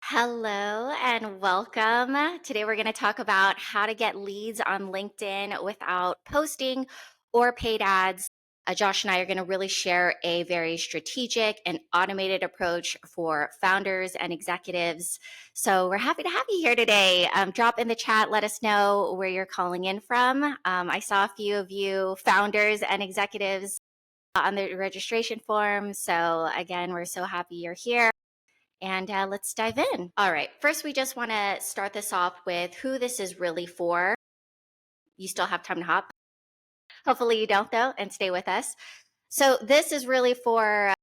Hello and welcome. Today we're going to talk about how to get leads on LinkedIn without posting or paid ads. Josh and I are going to really share a very strategic and automated approach for founders and executives. So we're happy to have you here today. Drop in the chat, let us know where you're calling in from. I saw a few of you founders and executives on the registration form. So again, we're so happy you're here. And let's dive in. All right. First, we just want to start this off with who this is really for. You still have time to hop. Hopefully, you don't, though, and stay with us. So, this is really for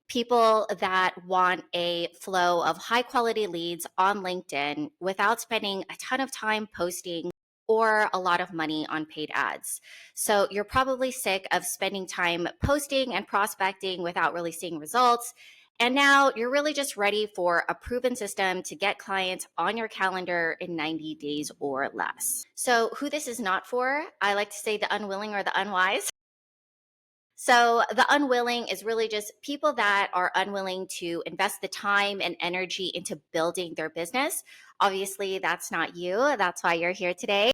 people that want a flow of high quality leads on LinkedIn without spending a ton of time posting or a lot of money on paid ads. So, you're probably sick of spending time posting and prospecting without really seeing results. And now you're really just ready for a proven system to get clients on your calendar in 90 days or less. So, who this is not for, I like to say the unwilling or the unwise. So, the unwilling is really just people that are unwilling to invest the time and energy into building their business. Obviously, that's not you. That's why you're here today.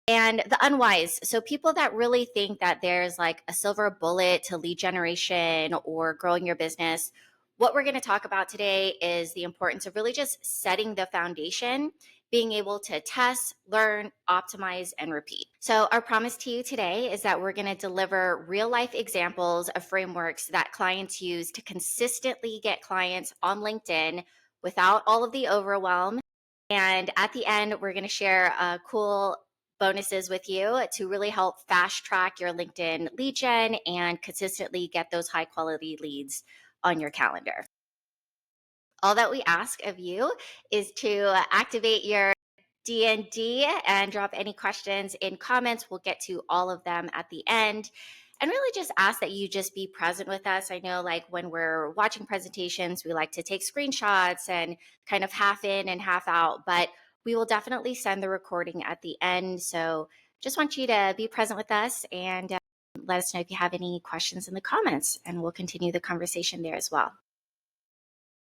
And the unwise. So, people that really think that there's like a silver bullet to lead generation or growing your business. What we're going to talk about today is the importance of really just setting the foundation, being able to test, learn, optimize, and repeat. So, our promise to you today is that we're going to deliver real life examples of frameworks that clients use to consistently get clients on LinkedIn without all of the overwhelm. And at the end, we're going to share cool bonuses with you to really help fast track your LinkedIn lead gen and consistently get those high quality leads on your calendar. All that we ask of you is to activate your D&D and drop any questions in comments. We'll get to all of them at the end. And really just ask that you just be present with us. I know like when we're watching presentations, we like to take screenshots and kind of half in and half out, but we will definitely send the recording at the end. So just want you to be present with us and let us know if you have any questions in the comments, and we'll continue the conversation there as well.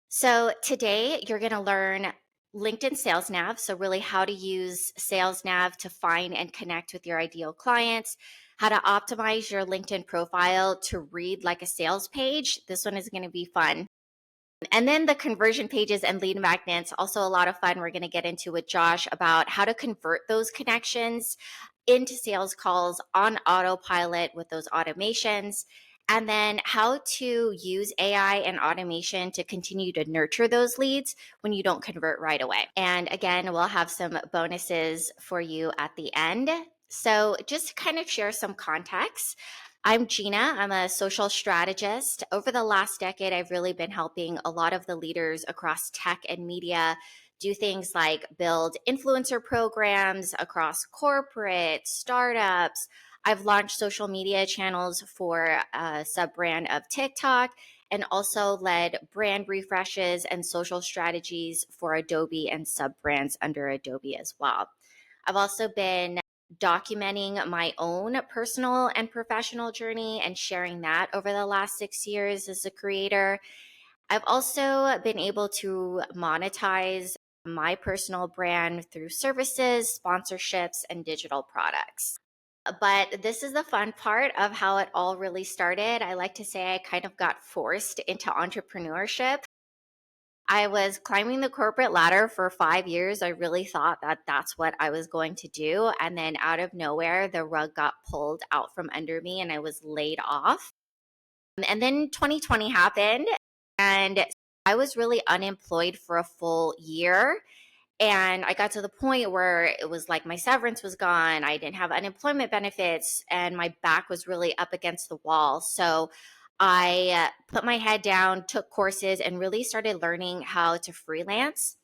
So today you're going to learn LinkedIn Sales Nav. So really how to use Sales Nav to find and connect with your ideal clients, how to optimize your LinkedIn profile to read like a sales page. This one is going to be fun. And then the conversion pages and lead magnets, also a lot of fun. We're going to get into with Josh about how to convert those connections into sales calls on autopilot with those automations. And then how to use AI and automation to continue to nurture those leads when you don't convert right away. And again, we'll have some bonuses for you at the end. So just to kind of share some context, I'm Gina. I'm a social strategist. Over the last decade, I've really been helping a lot of the leaders across tech and media do things like build influencer programs across corporate, startups. I've launched social media channels for a sub brand of TikTok and also led brand refreshes and social strategies for Adobe and sub brands under Adobe as well. I've also been documenting my own personal and professional journey and sharing that over the last 6 years as a creator. I've also been able to monetize my personal brand through services, sponsorships, and digital products. But this is the fun part of how it all really started. I like to say I kind of got forced into entrepreneurship. I was climbing the corporate ladder for 5 years. I really thought that that's what I was going to do. And then out of nowhere, the rug got pulled out from under me and I was laid off. And then 2020 happened and I was really unemployed for a full year. And I got to the point where it was like my severance was gone. I didn't have unemployment benefits and my back was really up against the wall. So I put my head down, took courses, and really started learning how to freelance.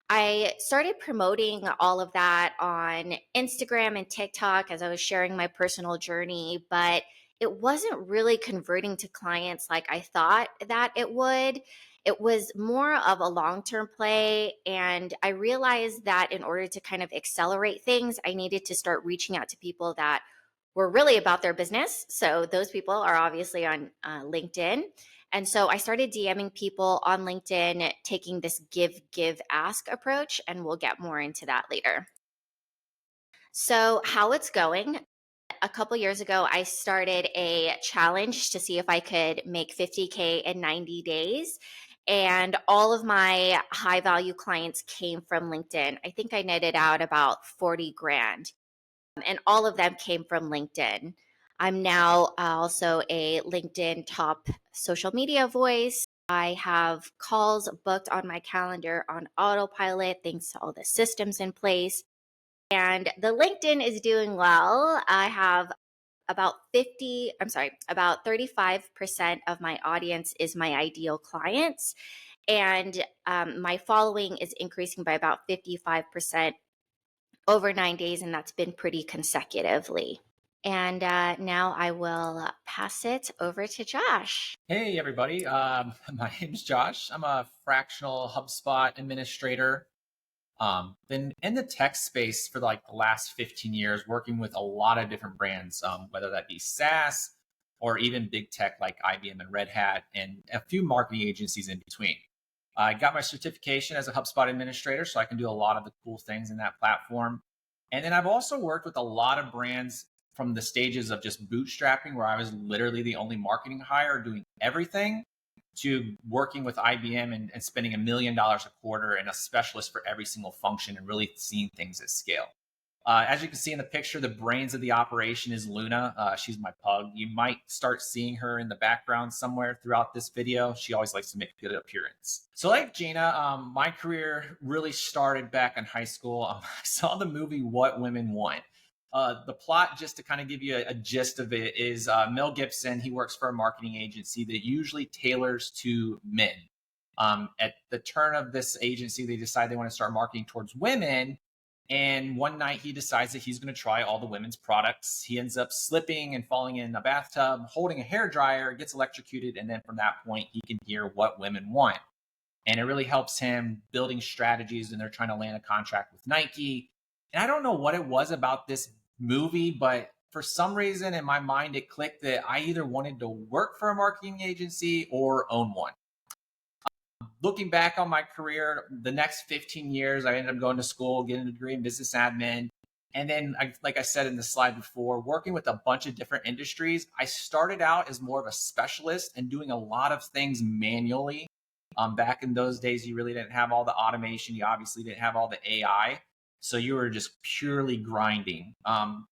I started promoting all of that on Instagram and TikTok as I was sharing my personal journey, but it wasn't really converting to clients like I thought that it would. It was more of a long term play. And I realized that in order to kind of accelerate things, I needed to start reaching out to people that were really about their business. So those people are obviously on LinkedIn. And so I started DMing people on LinkedIn, taking this give, ask approach, and we'll get more into that later. So, how it's going. A couple years ago, I started a challenge to see if I could make 50K in 90 days. And all of my high value clients came from LinkedIn. I think I netted out about 40 grand, and all of them came from LinkedIn. I'm now also a LinkedIn top social media voice. I have calls booked on my calendar on autopilot thanks to all the systems in place. And the LinkedIn is doing well. I have about 35% of my audience is my ideal clients. And my following is increasing by about 55% over 9 days, and that's been pretty consecutively. And now I will pass it over to Josh. Hey, everybody. My name's Josh. I'm a fractional HubSpot administrator. Been in the tech space for like the last 15 years, working with a lot of different brands, whether that be SaaS or even big tech like IBM and Red Hat, and a few marketing agencies in between. I got my certification as a HubSpot administrator, so I can do a lot of the cool things in that platform. And then I've also worked with a lot of brands from the stages of just bootstrapping, where I was literally the only marketing hire doing everything, to working with IBM and spending $1 million a quarter and a specialist for every single function and really seeing things at scale. As you can see in the picture, the brains of the operation is Luna. She's my pug. You might start seeing her in the background somewhere throughout this video. She always likes to make a good appearance. So like Gina, my career really started back in high school. I saw the movie What Women Want. The plot, just to kind of give you a gist of it, is Mel Gibson. He works for a marketing agency that usually tailors to men. At the turn of this agency, they decide they want to start marketing towards women. And one night he decides that he's going to try all the women's products. He ends up slipping and falling in a bathtub, holding a hair dryer, gets electrocuted. And then from that point, he can hear what women want. And it really helps him building strategies. And they're trying to land a contract with Nike. And I don't know what it was about this movie, but for some reason in my mind, it clicked that I either wanted to work for a marketing agency or own one. Looking back on my career, the next 15 years, I ended up going to school, getting a degree in business admin. And then, like I said in the slide before, working with a bunch of different industries. I started out as more of a specialist and doing a lot of things manually. Back in those days, you really didn't have all the automation. You obviously didn't have all the AI. So you were just purely grinding.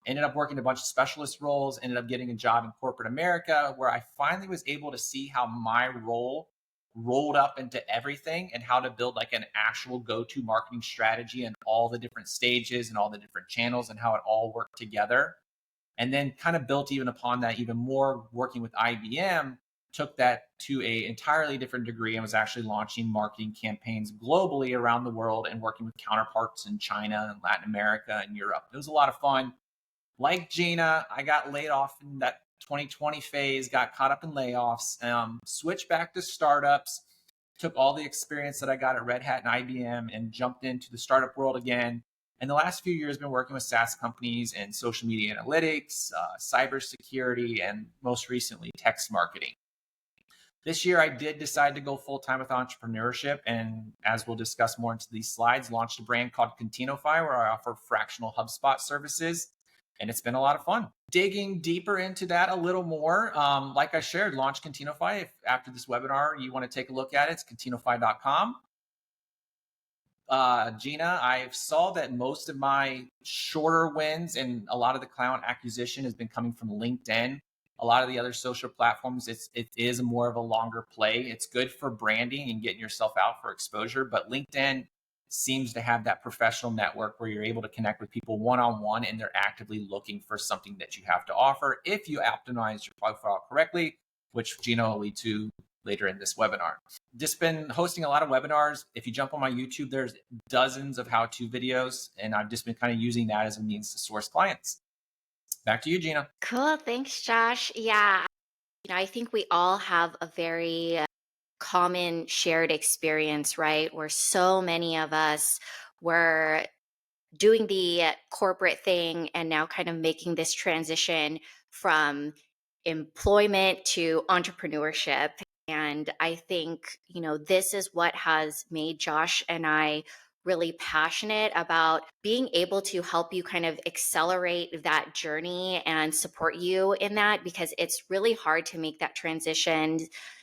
Ended up working a bunch of specialist roles, ended up getting a job in corporate America, where I finally was able to see how my role rolled up into everything and how to build like an actual go-to marketing strategy and all the different stages and all the different channels and how it all worked together. And then kind of built even upon that even more, working with IBM, took that to a entirely different degree and was actually launching marketing campaigns globally around the world and working with counterparts in China and Latin America and Europe. It was a lot of fun. Like Gina, I got laid off in that 2020 phase, got caught up in layoffs, switched back to startups, took all the experience that I got at Red Hat and IBM and jumped into the startup world again. And the last few years, been working with SaaS companies in social media analytics, cybersecurity, and most recently, text marketing. This year, I did decide to go full-time with entrepreneurship. And as we'll discuss more into these slides, launched a brand called Continuify, where I offer fractional HubSpot services. And it's been a lot of fun. Digging deeper into that a little more, like I shared, launch Continuify. If after this webinar you want to take a look at it, it's continuify.com. Gina, I saw that most of my shorter wins and a lot of the client acquisition has been coming from LinkedIn. A lot of the other social platforms, it is more of a longer play. It's good for branding and getting yourself out for exposure, but LinkedIn seems to have that professional network where you're able to connect with people one-on-one and they're actively looking for something that you have to offer if you optimize your profile correctly, which Gina will lead to later in this webinar. Just been hosting a lot of webinars. If you jump on my YouTube, there's dozens of how-to videos, and I've just been kind of using that as a means to source clients. Back to you, Gina. Cool. Thanks, Josh. Yeah. I think we all have a very common shared experience, right? Where so many of us were doing the corporate thing and now kind of making this transition from employment to entrepreneurship. And I think, this is what has made Josh and I really passionate about being able to help you kind of accelerate that journey and support you in that, because it's really hard to make that transition.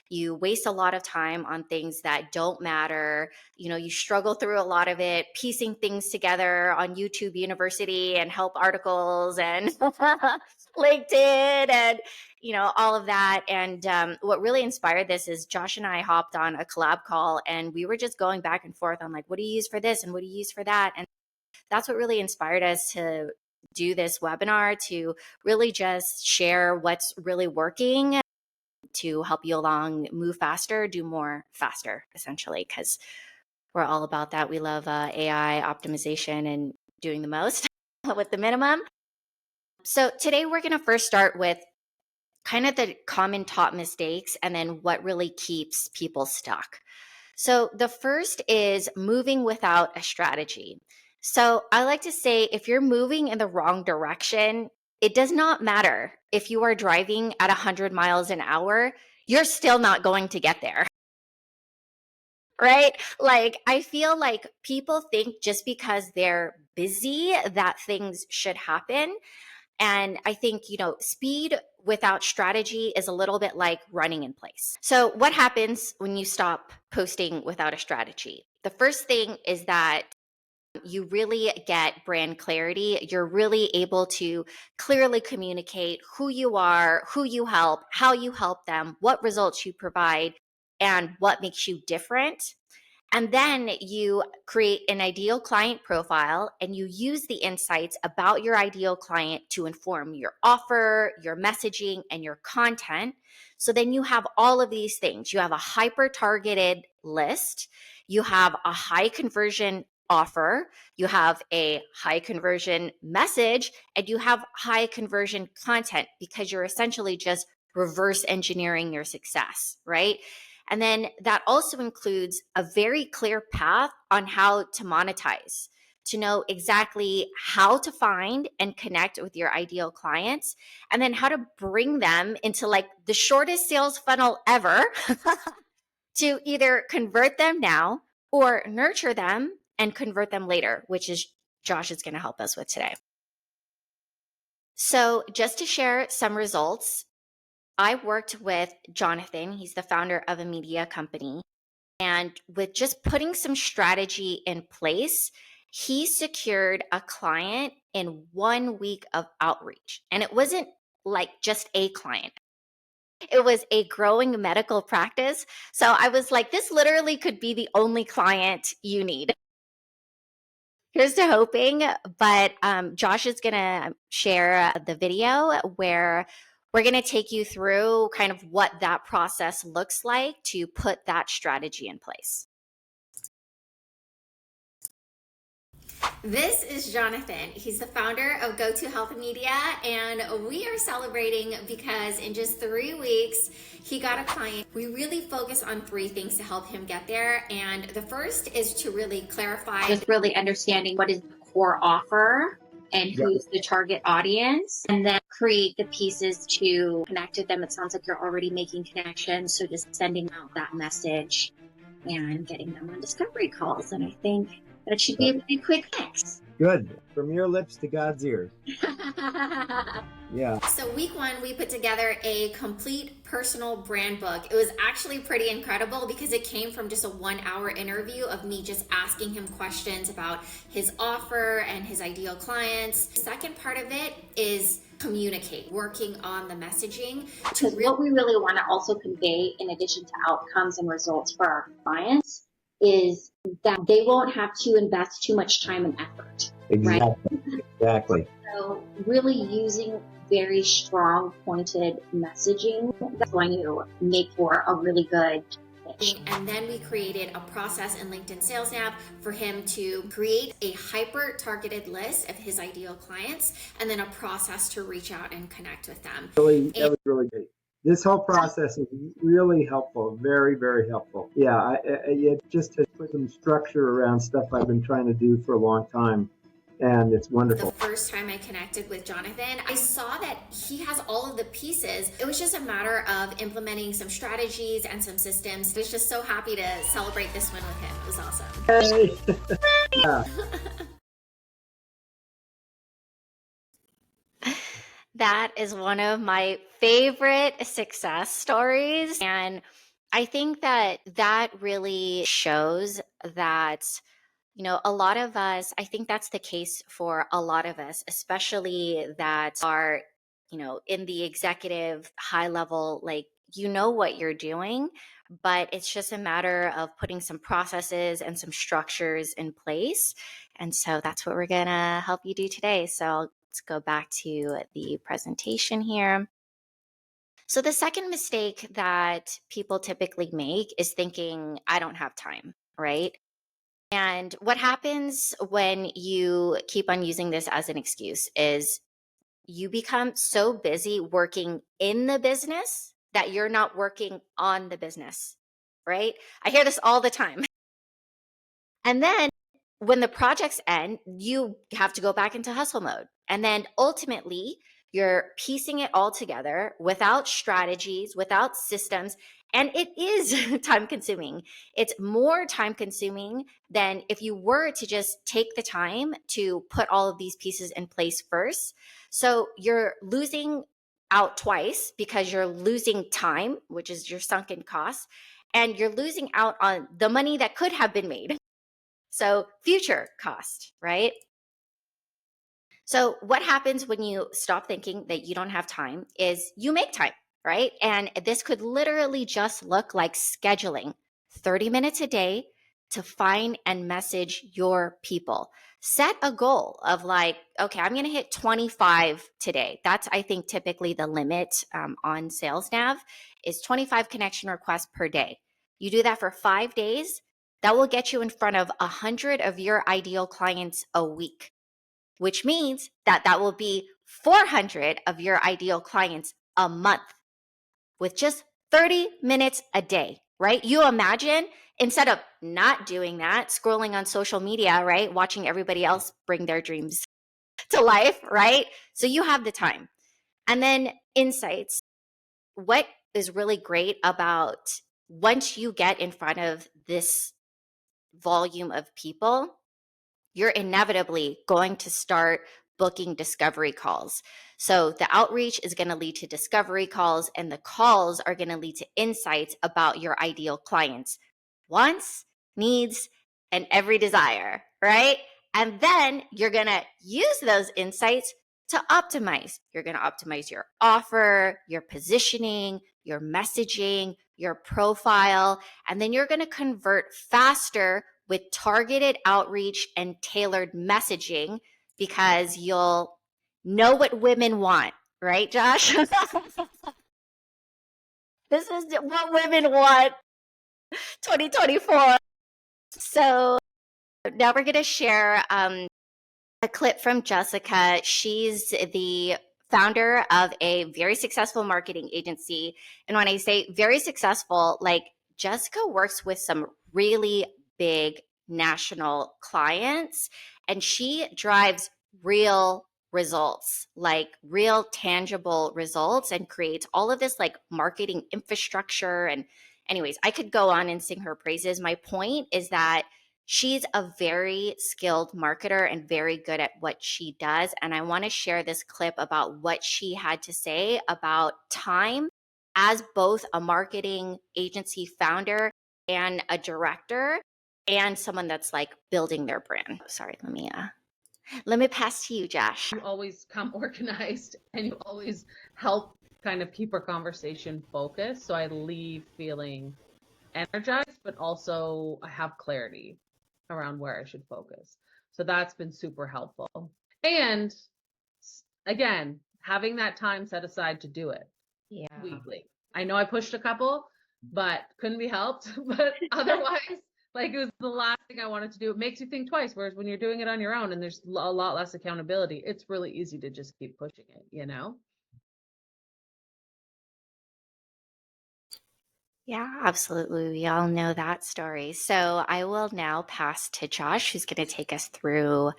You waste a lot of time on things that don't matter. You struggle through a lot of it, piecing things together on YouTube University and help articles and LinkedIn and all of that. And what really inspired this is Josh and I hopped on a collab call and we were just going back and forth on like, what do you use for this and what do you use for that? And that's what really inspired us to do this webinar, to really just share what's really working to help you along, move faster, do more faster, essentially, because we're all about that. We love AI optimization and doing the most with the minimum. So today we're going to first start with kind of the common top mistakes and then what really keeps people stuck. So the first is moving without a strategy. So I like to say if you're moving in the wrong direction, it does not matter if you are driving at 100 miles an hour, you're still not going to get there. Right? Like, I feel like people think just because they're busy that things should happen. And I think, speed without strategy is a little bit like running in place. So, what happens when you stop posting without a strategy? The first thing is that you really get brand clarity. You're really able to clearly communicate who you are, who you help, how you help them, what results you provide, and what makes you different. And then you create an ideal client profile and you use the insights about your ideal client to inform your offer, your messaging, and your content. So then you have all of these things. You have a hyper targeted list, you have a high conversion offer, you have a high conversion message, and you have high conversion content because you're essentially just reverse engineering your success, right? And then that also includes a very clear path on how to monetize, to know exactly how to find and connect with your ideal clients, and then how to bring them into like the shortest sales funnel ever to either convert them now or nurture them and convert them later, which is Josh is going to help us with today. So just to share some results, I worked with Jonathan. He's the founder of a media company. And with just putting some strategy in place, he secured a client in 1 week of outreach. And it wasn't like just a client, it was a growing medical practice. So I was like, this literally could be the only client you need. Here's to hoping, but Josh is going to share the video where we're going to take you through kind of what that process looks like to put that strategy in place. This is Jonathan. He's the founder of Go To Health Media, and we are celebrating because in just 3 weeks, he got a client. We really focus on 3 things to help him get there. And the first is to really clarify, just really understanding what is the core offer and who's the target audience, and then create the pieces to connect with them. It sounds like you're already making connections, so just sending out that message and getting them on discovery calls. And I think that should be a pretty quick fix. Good. From your lips to God's ears. Yeah. So week 1, we put together a complete personal brand book. It was actually pretty incredible because it came from just a 1-hour interview of me just asking him questions about his offer and his ideal clients. The second part of it is communicate, working on the messaging. Because what we really want to also convey, in addition to outcomes and results for our clients, is that they won't have to invest too much time and effort. Exactly. Right? Exactly. So really using very strong pointed messaging that's going to make for a really good pitch. And then we created a process in LinkedIn Sales Nav for him to create a hyper targeted list of his ideal clients and then a process to reach out and connect with them. That was really great. This whole process is really helpful, very, very helpful. Yeah, it just has put some structure around stuff I've been trying to do for a long time. and it's The wonderful. first time I connected with Jonathan, I saw that he has all of the pieces. It was just a matter of implementing some strategies and some systems. I was just so happy to celebrate this win with him. It was awesome. Hey. Yeah. That is one of my favorite success stories. And I think that that really shows that, you know, a lot of us, I think that's the case for a lot of us, especially that are, you know, in the executive high level, like, you know what you're doing, but it's just a matter of putting some processes and some structures in place. And so that's what we're going to help you do today. So let's go back to the presentation here. So the second mistake that people typically make is thinking, I don't have time, right? And what happens when you keep on using this as an excuse is you become so busy working in the business that you're not working on the business, right? I hear this all the time. And then when the projects end, you have to go back into hustle mode. And then ultimately, you're piecing it all together without strategies, without systems. And it is time consuming. It's more time consuming than if you were to just take the time to put all of these pieces in place first. So you're losing out twice because you're losing time, which is your sunken costs, and you're losing out on the money that could have been made. So future cost, right? So what happens when you stop thinking that you don't have time is you make time, right? And this could literally just look like scheduling 30 minutes a day to find and message your people. Set a goal of like, okay, I'm going to hit 25 today. That's, I think, typically the limit on SalesNav is 25 connection requests per day. You do that for 5 days, that will get you in front of 100 of your ideal clients a week, which means that that will be 400 of your ideal clients a month with just 30 minutes a day, right? You imagine instead of not doing that, scrolling on social media, right? Watching everybody else bring their dreams to life, right? So you have the time. And then insights. What is really great about once you get in front of this volume of people, you're inevitably going to start booking discovery calls. So the outreach is going to lead to discovery calls, and the calls are going to lead to insights about your ideal clients' wants, needs, and every desire, right? And then you're going to use those insights to optimize. You're going to optimize your offer, your positioning, your messaging, your profile, and then you're going to convert faster with targeted outreach and tailored messaging because you'll know what women want, right, Josh? This is what women want 2024. So now we're going to share a clip from Jessica. She's the founder of a very successful marketing agency. And when I say very successful, like Jessica works with some really big national clients and she drives real results, like real tangible results, and creates all of this like marketing infrastructure. And anyways, I could go on and sing her praises. My point is that she's a very skilled marketer and very good at what she does. And I want to share this clip about what she had to say about time as both a marketing agency founder and a director and someone that's like building their brand. Sorry, let me pass to you, Josh. You always come organized and you always help kind of keep our conversation focused. So I leave feeling energized, but also I have clarity around where I should focus. So that's been super helpful. And again, having that time set aside to do it weekly. I know I pushed a couple, but couldn't be helped. But otherwise, like it was the last thing I wanted to do. It makes you think twice. Whereas when you're doing it on your own and there's a lot less accountability, it's really easy to just keep pushing it, you know? Yeah, absolutely. We all know that story. So I will now pass to Josh, who's going to take us through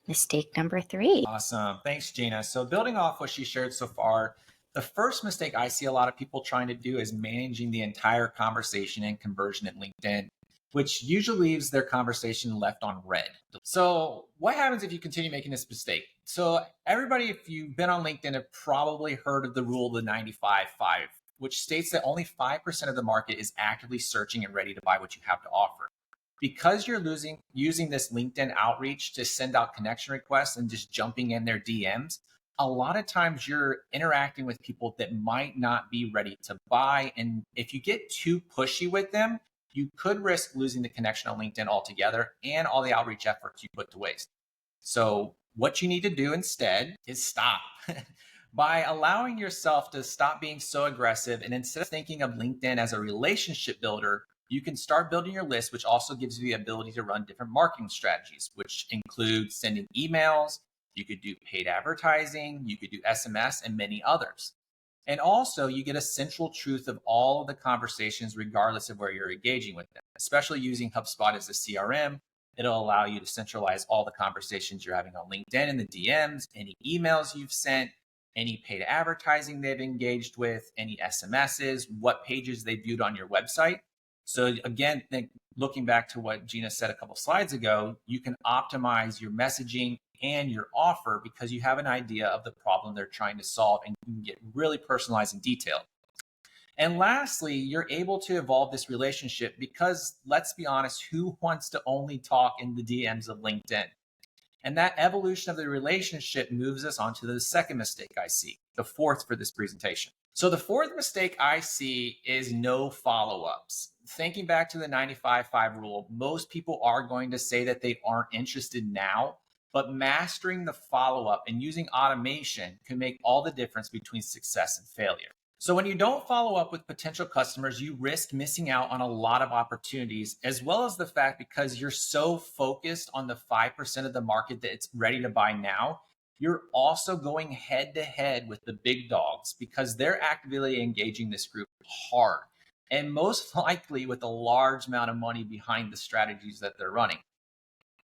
Mistake number 3. Awesome. Thanks, Gina. So, building off what she shared so far, the first mistake I see a lot of people trying to do is managing the entire conversation and conversion at LinkedIn, which usually leaves their conversation left on red. So, what happens if you continue making this mistake? So, everybody, if you've been on LinkedIn, have probably heard of the rule of the 95-5, which states that only 5% of the market is actively searching and ready to buy what you have to offer. Because you're using this LinkedIn outreach to send out connection requests and just jumping in their DMs, a lot of times you're interacting with people that might not be ready to buy. And if you get too pushy with them, you could risk losing the connection on LinkedIn altogether and all the outreach efforts you put to waste. So what you need to do instead is stop. By allowing yourself to stop being so aggressive, and instead of thinking of LinkedIn as a relationship builder, you can start building your list, which also gives you the ability to run different marketing strategies, which include sending emails. You could do paid advertising, you could do SMS, and many others. And also, you get a central truth of all of the conversations, regardless of where you're engaging with them. Especially using HubSpot as a CRM, it'll allow you to centralize all the conversations you're having on LinkedIn in the DMs, any emails you've sent, any paid advertising they've engaged with, any SMSs, what pages they viewed on your website. So again, looking back to what Gina said a couple slides ago, you can optimize your messaging and your offer because you have an idea of the problem they're trying to solve, and you can get really personalized and detailed. And lastly, you're able to evolve this relationship because, let's be honest, who wants to only talk in the DMs of LinkedIn? And that evolution of the relationship moves us on to the second mistake I see, the fourth for this presentation. So the fourth mistake I see is no follow-ups. Thinking back to the 95-5 rule, most people are going to say that they aren't interested now, but mastering the follow-up and using automation can make all the difference between success and failure. So when you don't follow up with potential customers, you risk missing out on a lot of opportunities, as well as the fact because you're so focused on the 5% of the market that's ready to buy now, you're also going head to head with the big dogs because they're actively engaging this group hard and most likely with a large amount of money behind the strategies that they're running.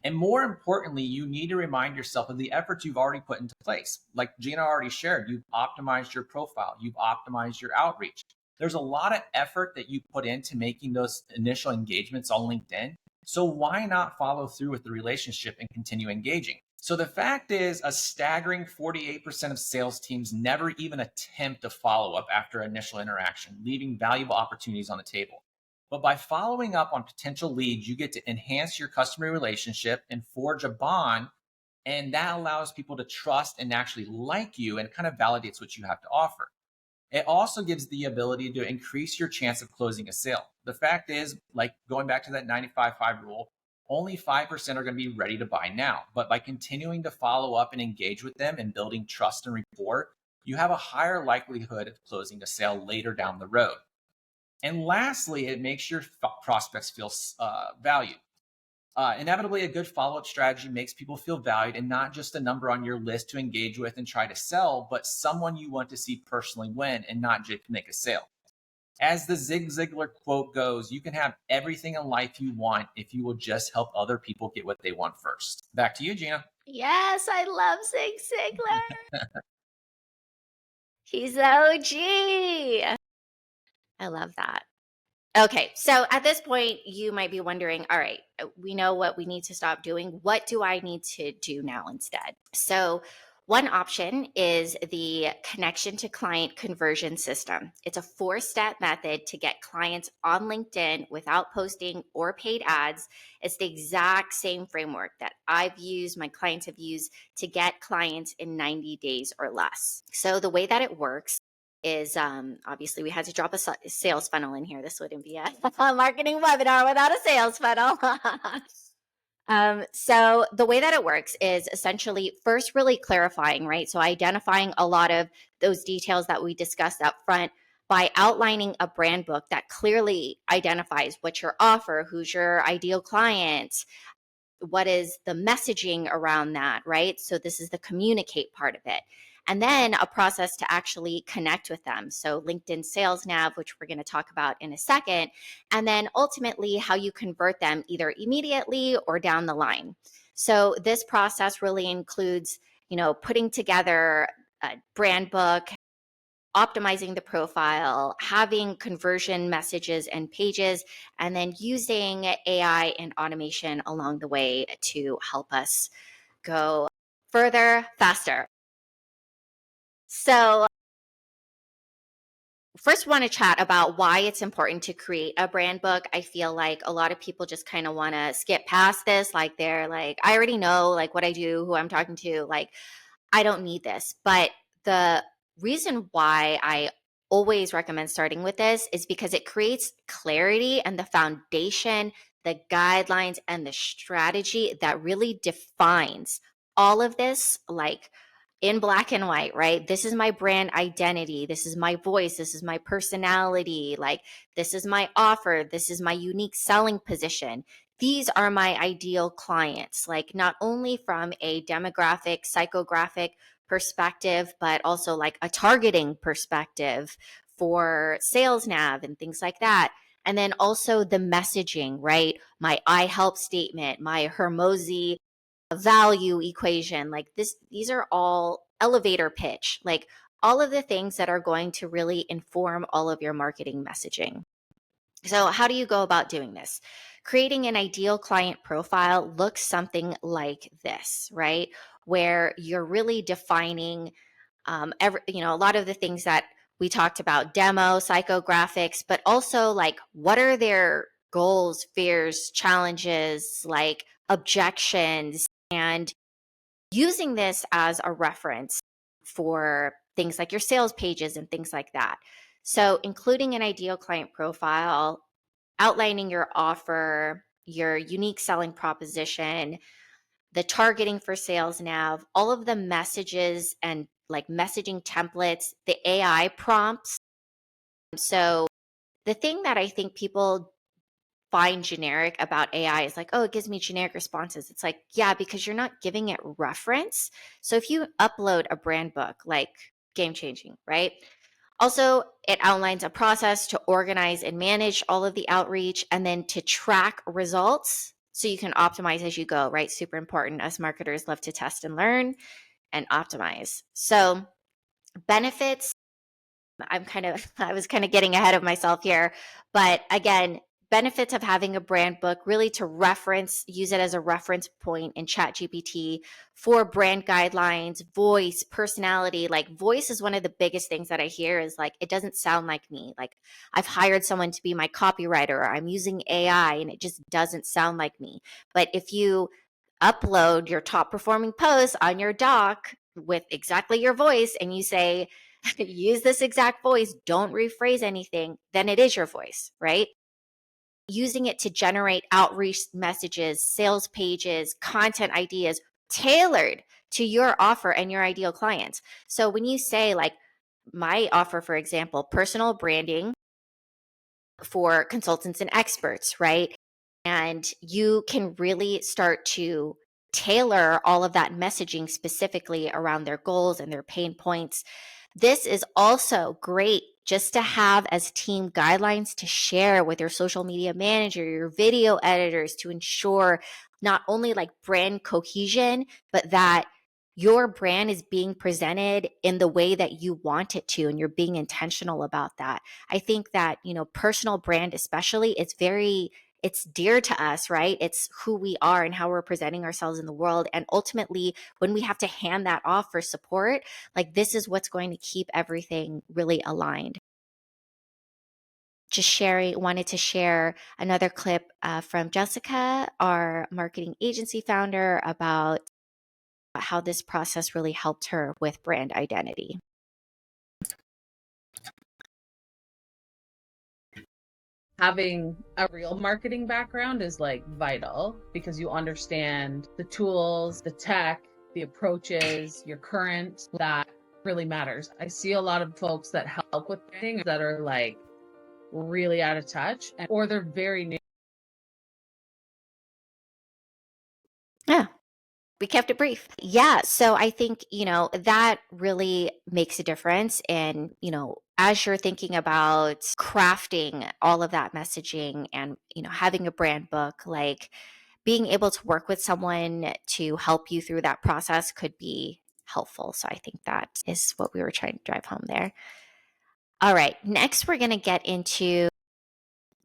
And more importantly, you need to remind yourself of the efforts you've already put into place. Like Gina already shared, you've optimized your profile, you've optimized your outreach. There's a lot of effort that you put into making those initial engagements on LinkedIn. So why not follow through with the relationship and continue engaging? So the fact is, a staggering 48% of sales teams never even attempt a follow-up after initial interaction, leaving valuable opportunities on the table. But by following up on potential leads, you get to enhance your customer relationship and forge a bond. And that allows people to trust and actually like you and kind of validates what you have to offer. It also gives the ability to increase your chance of closing a sale. The fact is, like going back to that 95-5 rule, only 5% are going to be ready to buy now. But by continuing to follow up and engage with them and building trust and rapport, you have a higher likelihood of closing a sale later down the road. And lastly, it makes your prospects feel valued. Inevitably, a good follow-up strategy makes people feel valued and not just a number on your list to engage with and try to sell, but someone you want to see personally win and not just make a sale. As the Zig Ziglar quote goes, you can have everything in life you want if you will just help other people get what they want first. Back to you, Gina. Yes, I love Zig Ziglar. He's the OG. I love that. Okay, so at this point, you might be wondering, all right, we know what we need to stop doing. What do I need to do now instead? So one option is the connection to client conversion system. It's a 4-step method to get clients on LinkedIn without posting or paid ads. It's the exact same framework that I've used, my clients have used to get clients in 90 days or less. So the way that it works is obviously we had to drop a sales funnel in here. This wouldn't be a marketing webinar without a sales funnel. So the way that it works is essentially first really clarifying, right? So identifying a lot of those details that we discussed up front by outlining a brand book that clearly identifies what's your offer, who's your ideal client, what is the messaging around that, right? So this is the communicate part of it. And then a process to actually connect with them. So LinkedIn Sales Nav, which we're going to talk about in a second. And then ultimately how you convert them either immediately or down the line. So this process really includes, putting together a brand book, optimizing the profile, having conversion messages and pages, and then using AI and automation along the way to help us go further, faster. So first want to chat about why it's important to create a brand book. I feel like a lot of people just kind of want to skip past this. Like they're like, I already know like what I do, who I'm talking to, like I don't need this. But the reason why I always recommend starting with this is because it creates clarity and the foundation, the guidelines and the strategy that really defines all of this, like in black and white, right? This is my brand identity. This is my voice. This is my personality. Like, this is my offer. This is my unique selling position. These are my ideal clients, like not only from a demographic, psychographic perspective, but also like a targeting perspective for sales nav and things like that. And then also the messaging, right? My I help statement, my Hermosi value equation, like these are all elevator pitch, like all of the things that are going to really inform all of your marketing messaging. So how do you go about doing this? Creating an ideal client profile looks something like this, right? Where you're really defining a lot of the things that we talked about, demo, psychographics, but also like what are their goals, fears, challenges, like objections, and using this as a reference for things like your sales pages and things like that. So, including an ideal client profile, outlining your offer, your unique selling proposition, the targeting for sales nav, all of the messages and like messaging templates, the AI prompts. So, the thing that I think people find generic about AI is like, oh, it gives me generic responses. It's like, yeah, because you're not giving it reference. So if you upload a brand book, like game changing, right? Also, it outlines a process to organize and manage all of the outreach and then to track results so you can optimize as you go, right? Super important. Us marketers love to test and learn and optimize. So, benefits I was kind of getting ahead of myself here. But again, benefits of having a brand book really to use it as a reference point in ChatGPT for brand guidelines, voice, personality. Like voice is one of the biggest things that I hear is like, it doesn't sound like me. Like I've hired someone to be my copywriter, or I'm using AI and it just doesn't sound like me. But if you upload your top performing posts on your doc with exactly your voice and you say, use this exact voice, don't rephrase anything, then it is your voice, right? Using it to generate outreach messages, sales pages, content ideas tailored to your offer and your ideal clients. So when you say, like, my offer, for example, personal branding for consultants and experts, right? And you can really start to tailor all of that messaging specifically around their goals and their pain points. This is also great just to have as team guidelines to share with your social media manager, your video editors, to ensure not only like brand cohesion, but that your brand is being presented in the way that you want it to, and you're being intentional about that. I think that, personal brand especially, it's dear to us, right? It's who we are and how we're presenting ourselves in the world. And ultimately, when we have to hand that off for support, like this is what's going to keep everything really aligned. Wanted to share another clip from Jessica, our marketing agency founder, about how this process really helped her with brand identity. Having a real marketing background is like vital because you understand the tools, the tech, the approaches, your current, that really matters. I see a lot of folks that help with branding that are like really out of touch or they're very new. Yeah. We kept it brief. Yeah. So I think, that really makes a difference. And, as you're thinking about crafting all of that messaging and, having a brand book, like being able to work with someone to help you through that process could be helpful. So I think that is what we were trying to drive home there. All right, next we're going to get into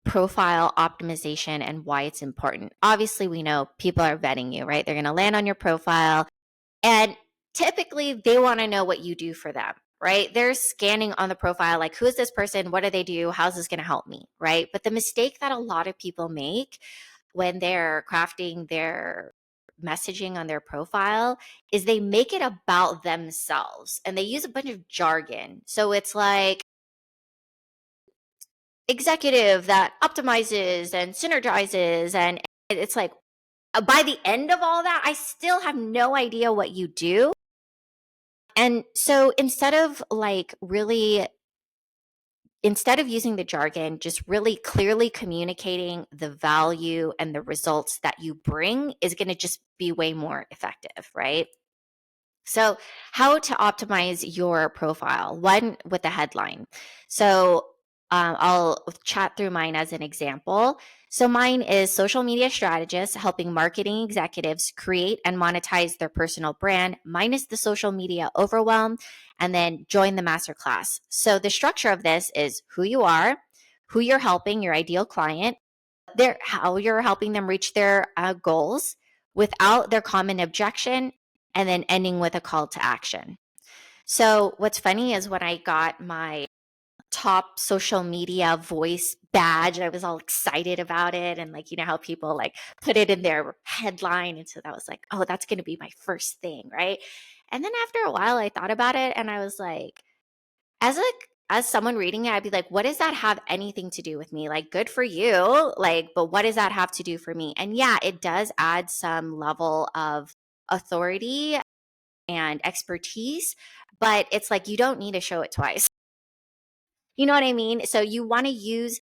profile optimization and why it's important. Obviously, we know people are vetting you, right? They're going to land on your profile, and typically they want to know what you do for them, right? They're scanning on the profile, like, who is this person? What do they do? How's this going to help me, right? But the mistake that a lot of people make when they're crafting their messaging on their profile is they make it about themselves and they use a bunch of jargon. So it's like, executive that optimizes and synergizes, and it's like, by the end of all that, I still have no idea what you do. And so instead of using the jargon, just really clearly communicating the value and the results that you bring is going to just be way more effective, right? So, how to optimize your profile? One, with the headline. So, I'll chat through mine as an example. So, mine is social media strategist helping marketing executives create and monetize their personal brand, minus the social media overwhelm, and then join the masterclass. So, the structure of this is who you are, who you're helping, your ideal client, how you're helping them reach their goals without their common objection, and then ending with a call to action. So what's funny is when I got my top social media voice badge, I was all excited about it, and like, you know how people like put it in their headline, and so that was like, oh, that's going to be my first thing, right? And then after a while I thought about it and I was like, as someone reading it, I'd be like, what does that have anything to do with me? Like, good for you. Like, but what does that have to do for me? And yeah, it does add some level of authority and expertise, but it's like, you don't need to show it twice. You know what I mean? So you want to use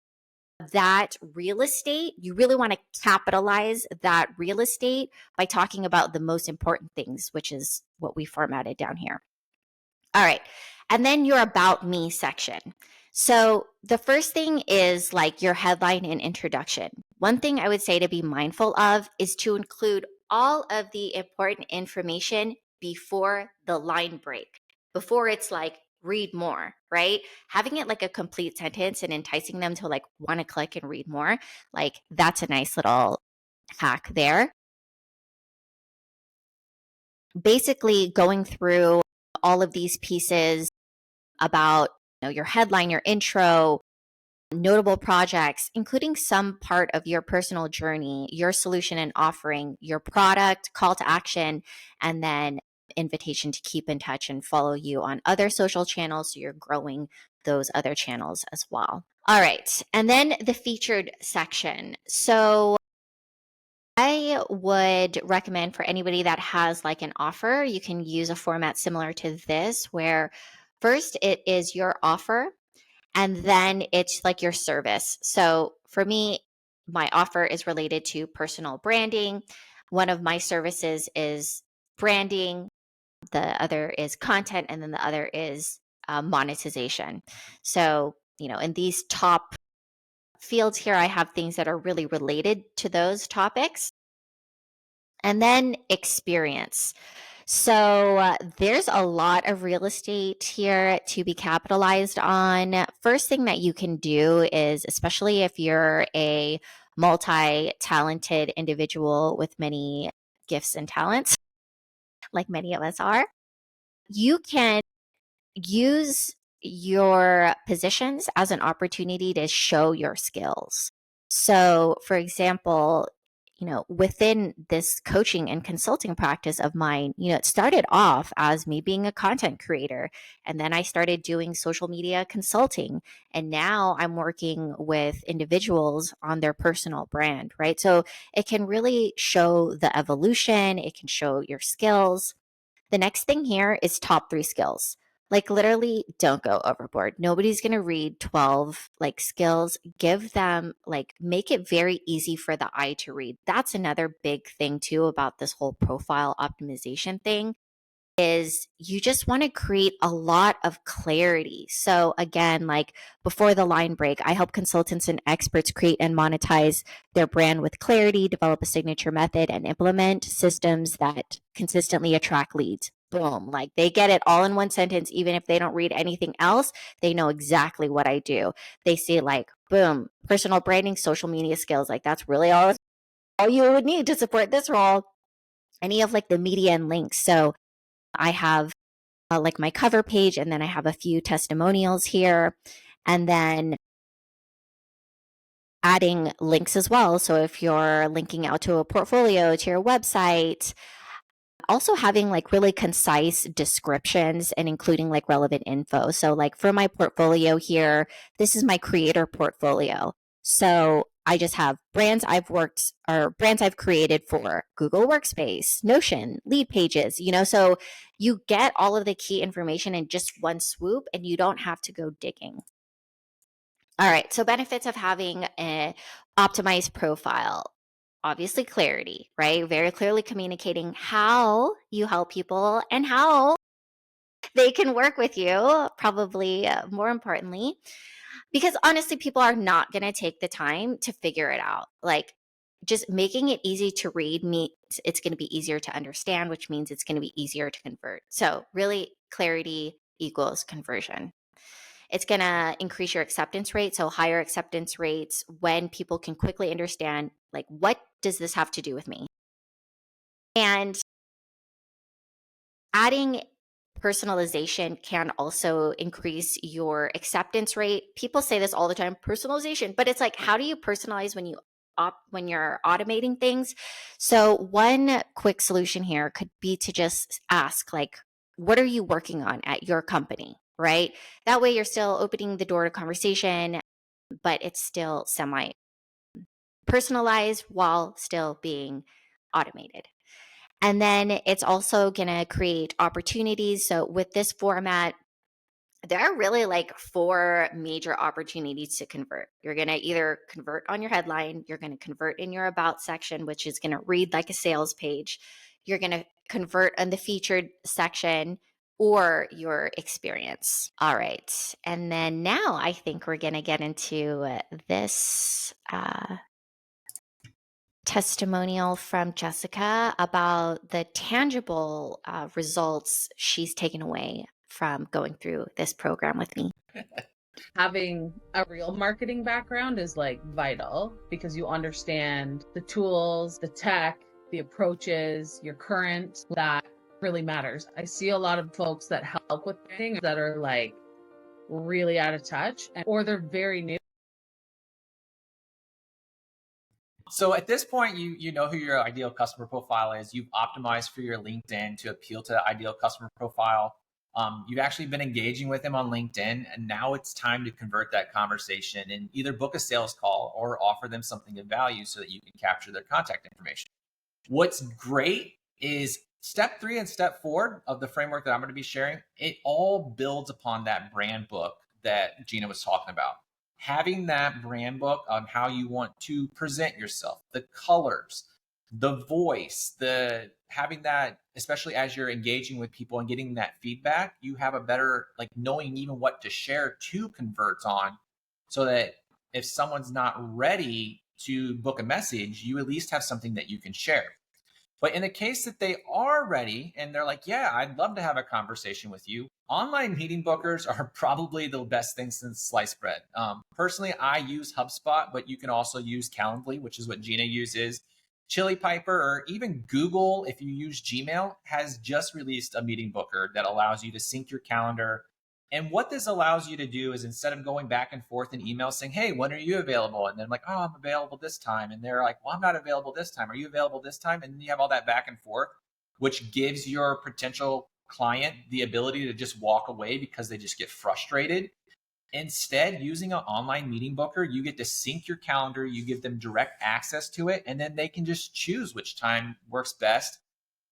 that real estate. You really want to capitalize that real estate by talking about the most important things, which is what we formatted down here. All right. And then your about me section. So the first thing is like your headline and introduction. One thing I would say to be mindful of is to include all of the important information before the line break, before it's like, read more, right? Having it like a complete sentence and enticing them to like want to click and read more, like that's a nice little hack there. Basically, going through all of these pieces about your headline, your intro, notable projects, including some part of your personal journey, your solution and offering, your product, call to action, and then invitation to keep in touch and follow you on other social channels so you're growing those other channels as well. All right. And then the featured section. So I would recommend for anybody that has like an offer, you can use a format similar to this, where first it is your offer and then it's like your service. So for me, my offer is related to personal branding. One of my services is branding, the other is content, and then the other is monetization. So, in these top fields here, I have things that are really related to those topics. And then experience. So there's a lot of real estate here to be capitalized on. First thing that you can do is, especially if you're a multi-talented individual with many gifts and talents, like many of us are, you can use your positions as an opportunity to show your skills. So, for example, within this coaching and consulting practice of mine, it started off as me being a content creator. And then I started doing social media consulting. And now I'm working with individuals on their personal brand, right? So it can really show the evolution, it can show your skills. The next thing here is top 3 skills. Like literally don't go overboard. Nobody's going to read 12 like skills. Give them make it very easy for the eye to read. That's another big thing too about this whole profile optimization thing. is you just want to create a lot of clarity. So again, like before the line break, I help consultants and experts create and monetize their brand with clarity, develop a signature method, and implement systems that consistently attract leads. Boom. Like they get it all in one sentence. Even if they don't read anything else, they know exactly what I do. They say like, boom, personal branding, social media skills. Like that's really all you would need to support this role. Any of like the media and links. So I have like my cover page, and then I have a few testimonials here, and then adding links as well. So if you're linking out to a portfolio, to your website, also having like really concise descriptions and including like relevant info. So like for my portfolio here, this is my creator portfolio. So I just have brands I've created for Google Workspace, Notion, lead pages, so you get all of the key information in just one swoop and you don't have to go digging. All right. So benefits of having an optimized profile. Obviously, clarity, right? Very clearly communicating how you help people and how they can work with you, probably more importantly, because honestly, people are not going to take the time to figure it out. Like, just making it easy to read means it's going to be easier to understand, which means it's going to be easier to convert. So, really, clarity equals conversion. It's going to increase your acceptance rate. So higher acceptance rates when people can quickly understand, like, what does this have to do with me? And adding personalization can also increase your acceptance rate. People say this all the time, personalization, but it's like, how do you personalize when you're automating things? So one quick solution here could be to just ask, like, what are you working on at your company, right? That way you're still opening the door to conversation, but it's still semi personalized while still being automated. And then it's also going to create opportunities. So with this format, there are really like 4 major opportunities to convert. You're going to either convert on your headline, you're going to convert in your about section, which is going to read like a sales page. You're going to convert on the featured section or your experience. All right. And then now I think we're going to get into this testimonial from Jessica about the tangible results she's taken away from going through this program with me. Having a real marketing background is like vital because you understand the tools, the tech, the approaches, your current, that really matters. I see a lot of folks that help with branding that are like really out of touch or they're very new. So at this point, you know who your ideal customer profile is. You've optimized for your LinkedIn to appeal to the ideal customer profile. You've actually been engaging with them on LinkedIn, and now it's time to convert that conversation and either book a sales call or offer them something of value so that you can capture their contact information. What's great is step 3 and step 4 of the framework that I'm going to be sharing. It all builds upon that brand book that Gina was talking about. Having that brand book on how you want to present yourself, the colors, the voice, having that, especially as you're engaging with people and getting that feedback, you have a better, like, knowing even what to share to convert on, so that if someone's not ready to book a message, you at least have something that you can share. But in the case that they are ready and they're like, yeah, I'd love to have a conversation with you, online meeting bookers are probably the best thing since sliced bread. Personally, I use HubSpot, but you can also use Calendly, which is what Gina uses. Chili Piper, or even Google, if you use Gmail, has just released a meeting booker that allows you to sync your calendar. And what this allows you to do is, instead of going back and forth in email saying, hey, when are you available? And then like, oh, I'm available this time. And they're like, well, I'm not available this time. Are you available this time? And then you have all that back and forth, which gives your potential client the ability to just walk away because they just get frustrated. Instead, using an online meeting booker, you get to sync your calendar, you give them direct access to it, and then they can just choose which time works best.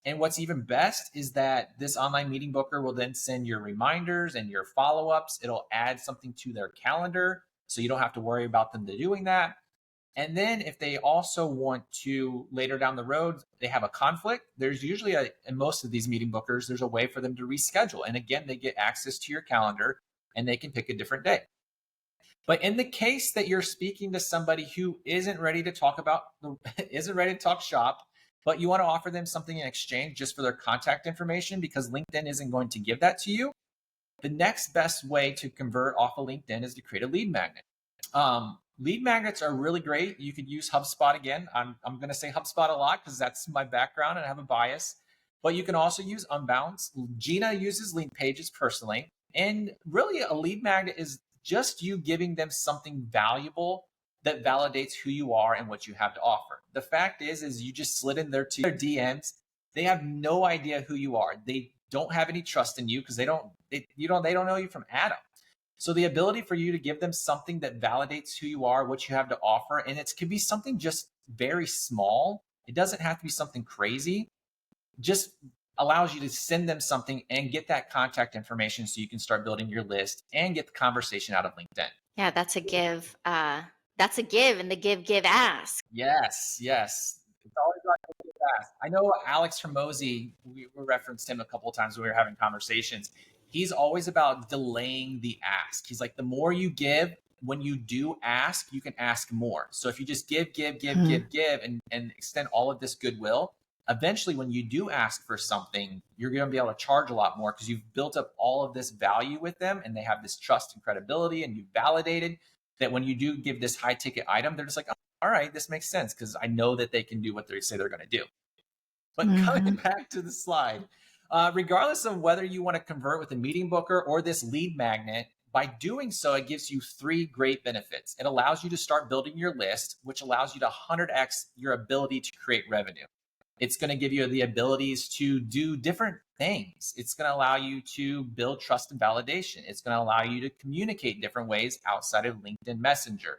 And what's even best is that this online meeting booker will then send your reminders and your follow-ups. It'll add something to their calendar, so you don't have to worry about them doing that. And then if they also want to later down the road, they have a conflict, there's usually in most of these meeting bookers, there's a way for them to reschedule. And again, they get access to your calendar and they can pick a different day. But in the case that you're speaking to somebody who isn't ready to talk isn't ready to talk shop, but you want to offer them something in exchange just for their contact information because LinkedIn isn't going to give that to you, the next best way to convert off of LinkedIn is to create a lead magnet. Lead magnets are really great. You could use HubSpot again. I'm going to say HubSpot a lot because that's my background and I have a bias. But you can also use Unbounce. Gina uses Link Pages personally. And really, a lead magnet is just you giving them something valuable that validates who you are and what you have to offer. The fact is you just slid in their DMs. They have no idea who you are. They don't have any trust in you because they don't know you from Adam. So the ability for you to give them something that validates who you are, what you have to offer, and it could be something just very small. It doesn't have to be something crazy. Just allows you to send them something and get that contact information so you can start building your list and get the conversation out of LinkedIn. Yeah, that's a give. That's a give in the give, ask. Yes. It's always about give, ask. I know Alex Hermosi, we referenced him a couple of times when we were having conversations. He's always about delaying the ask. He's like, the more you give, when you do ask, you can ask more. So if you just give and extend all of this goodwill, eventually when you do ask for something, you're going to be able to charge a lot more because you've built up all of this value with them and they have this trust and credibility and you've validated that when you do give this high ticket item, they're just like, oh, all right, this makes sense because I know that they can do what they say they're going to do. But coming back to the slide, regardless of whether you want to convert with a meeting booker or this lead magnet, by doing so, it gives you 3 great benefits. It allows you to start building your list, which allows you to 100x your ability to create revenue. It's going to give you the abilities to do different things. It's going to allow you to build trust and validation. It's going to allow you to communicate different ways outside of LinkedIn Messenger.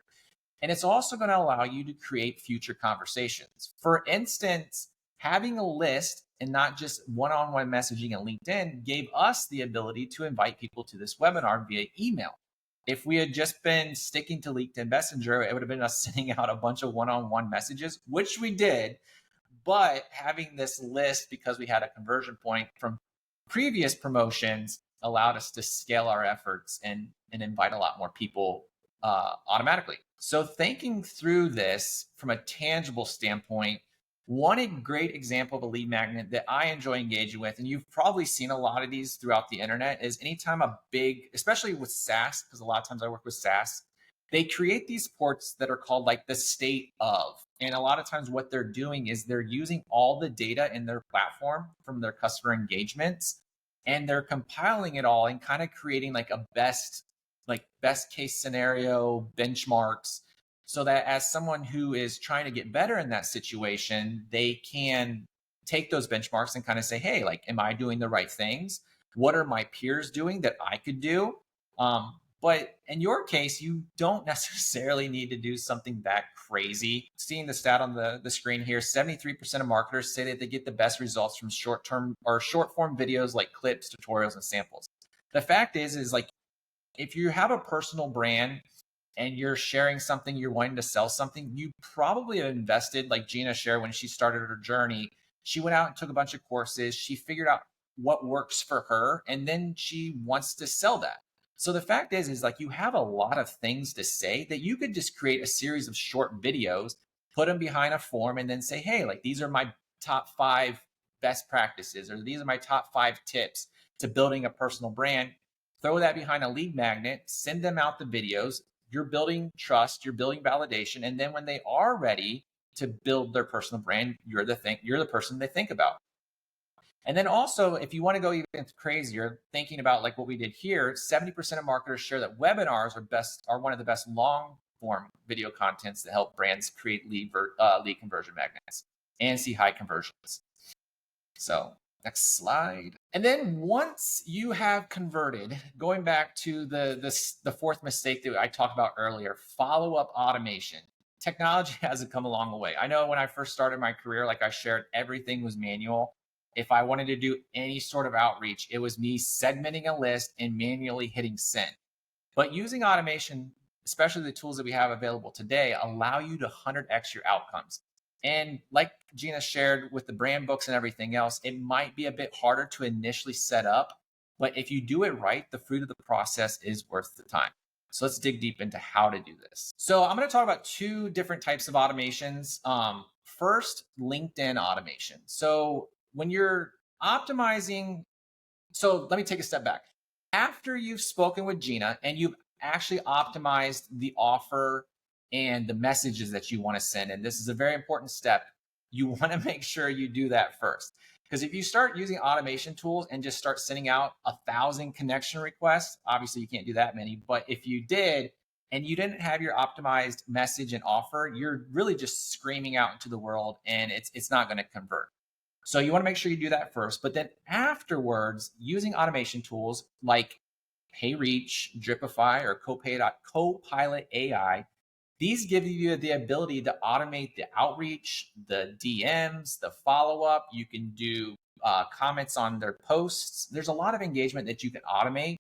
And it's also going to allow you to create future conversations. For instance, having a list and not just one-on-one messaging in LinkedIn gave us the ability to invite people to this webinar via email. If we had just been sticking to LinkedIn Messenger, it would have been us sending out a bunch of one-on-one messages, which we did. But having this list, because we had a conversion point from previous promotions, allowed us to scale our efforts and invite a lot more people automatically. So thinking through this from a tangible standpoint, one great example of a lead magnet that I enjoy engaging with, and you've probably seen a lot of these throughout the internet, is anytime a big, especially with SaaS, because a lot of times I work with SaaS, they create these ports that are called like the state of. And a lot of times what they're doing is they're using all the data in their platform from their customer engagements, and they're compiling it all and kind of creating like a best case scenario benchmarks, so that as someone who is trying to get better in that situation, they can take those benchmarks and kind of say, hey, like, am I doing the right things? What are my peers doing that I could do? But in your case, you don't necessarily need to do something that crazy. Seeing the stat on the screen here, 73% of marketers say that they get the best results from short-term or short-form videos like clips, tutorials, and samples. The fact is like, if you have a personal brand and you're sharing something, you're wanting to sell something, you probably have invested, like Gina shared when she started her journey. She went out and took a bunch of courses. She figured out what works for her, and then she wants to sell that. So the fact is like, you have a lot of things to say that you could just create a series of short videos, put them behind a form, and then say, hey, like, these are my top 5 best practices, or these are my top 5 tips to building a personal brand. Throw that behind a lead magnet, send them out the videos. You're building trust, you're building validation. And then when they are ready to build their personal brand, you're the person they think about. And then also, if you want to go even crazier, thinking about like what we did here, 70% of marketers share that webinars are one of the best long form video contents that help brands create lead conversion magnets and see high conversions. So next slide. And then once you have converted, going back to the fourth mistake that I talked about earlier, follow-up automation. Technology hasn't come a long way. I know when I first started my career, like I shared, everything was manual. If I wanted to do any sort of outreach, it was me segmenting a list and manually hitting send. But using automation especially the tools that we have available today, allow you to 100x your outcomes. And like Gina shared with the brand books and everything else, it might be a bit harder to initially set up, but if you do it right, the fruit of the process is worth the time. So let's dig deep into how to do this. So I'm going to talk about two different types of automations. First, LinkedIn automation. So when you're optimizing, so let me take a step back. After you've spoken with Gina and you've actually optimized the offer and the messages that you want to send, and this is a very important step, you want to make sure you do that first. Because if you start using automation tools and just start sending out 1,000 connection requests, obviously you can't do that many, but if you did and you didn't have your optimized message and offer, you're really just screaming out into the world and it's not going to convert. So you want to make sure you do that first, but then afterwards, using automation tools like PayReach, Dripify, or Copilot AI, these give you the ability to automate the outreach, the DMs, the follow-up. You can do comments on their posts. There's a lot of engagement that you can automate,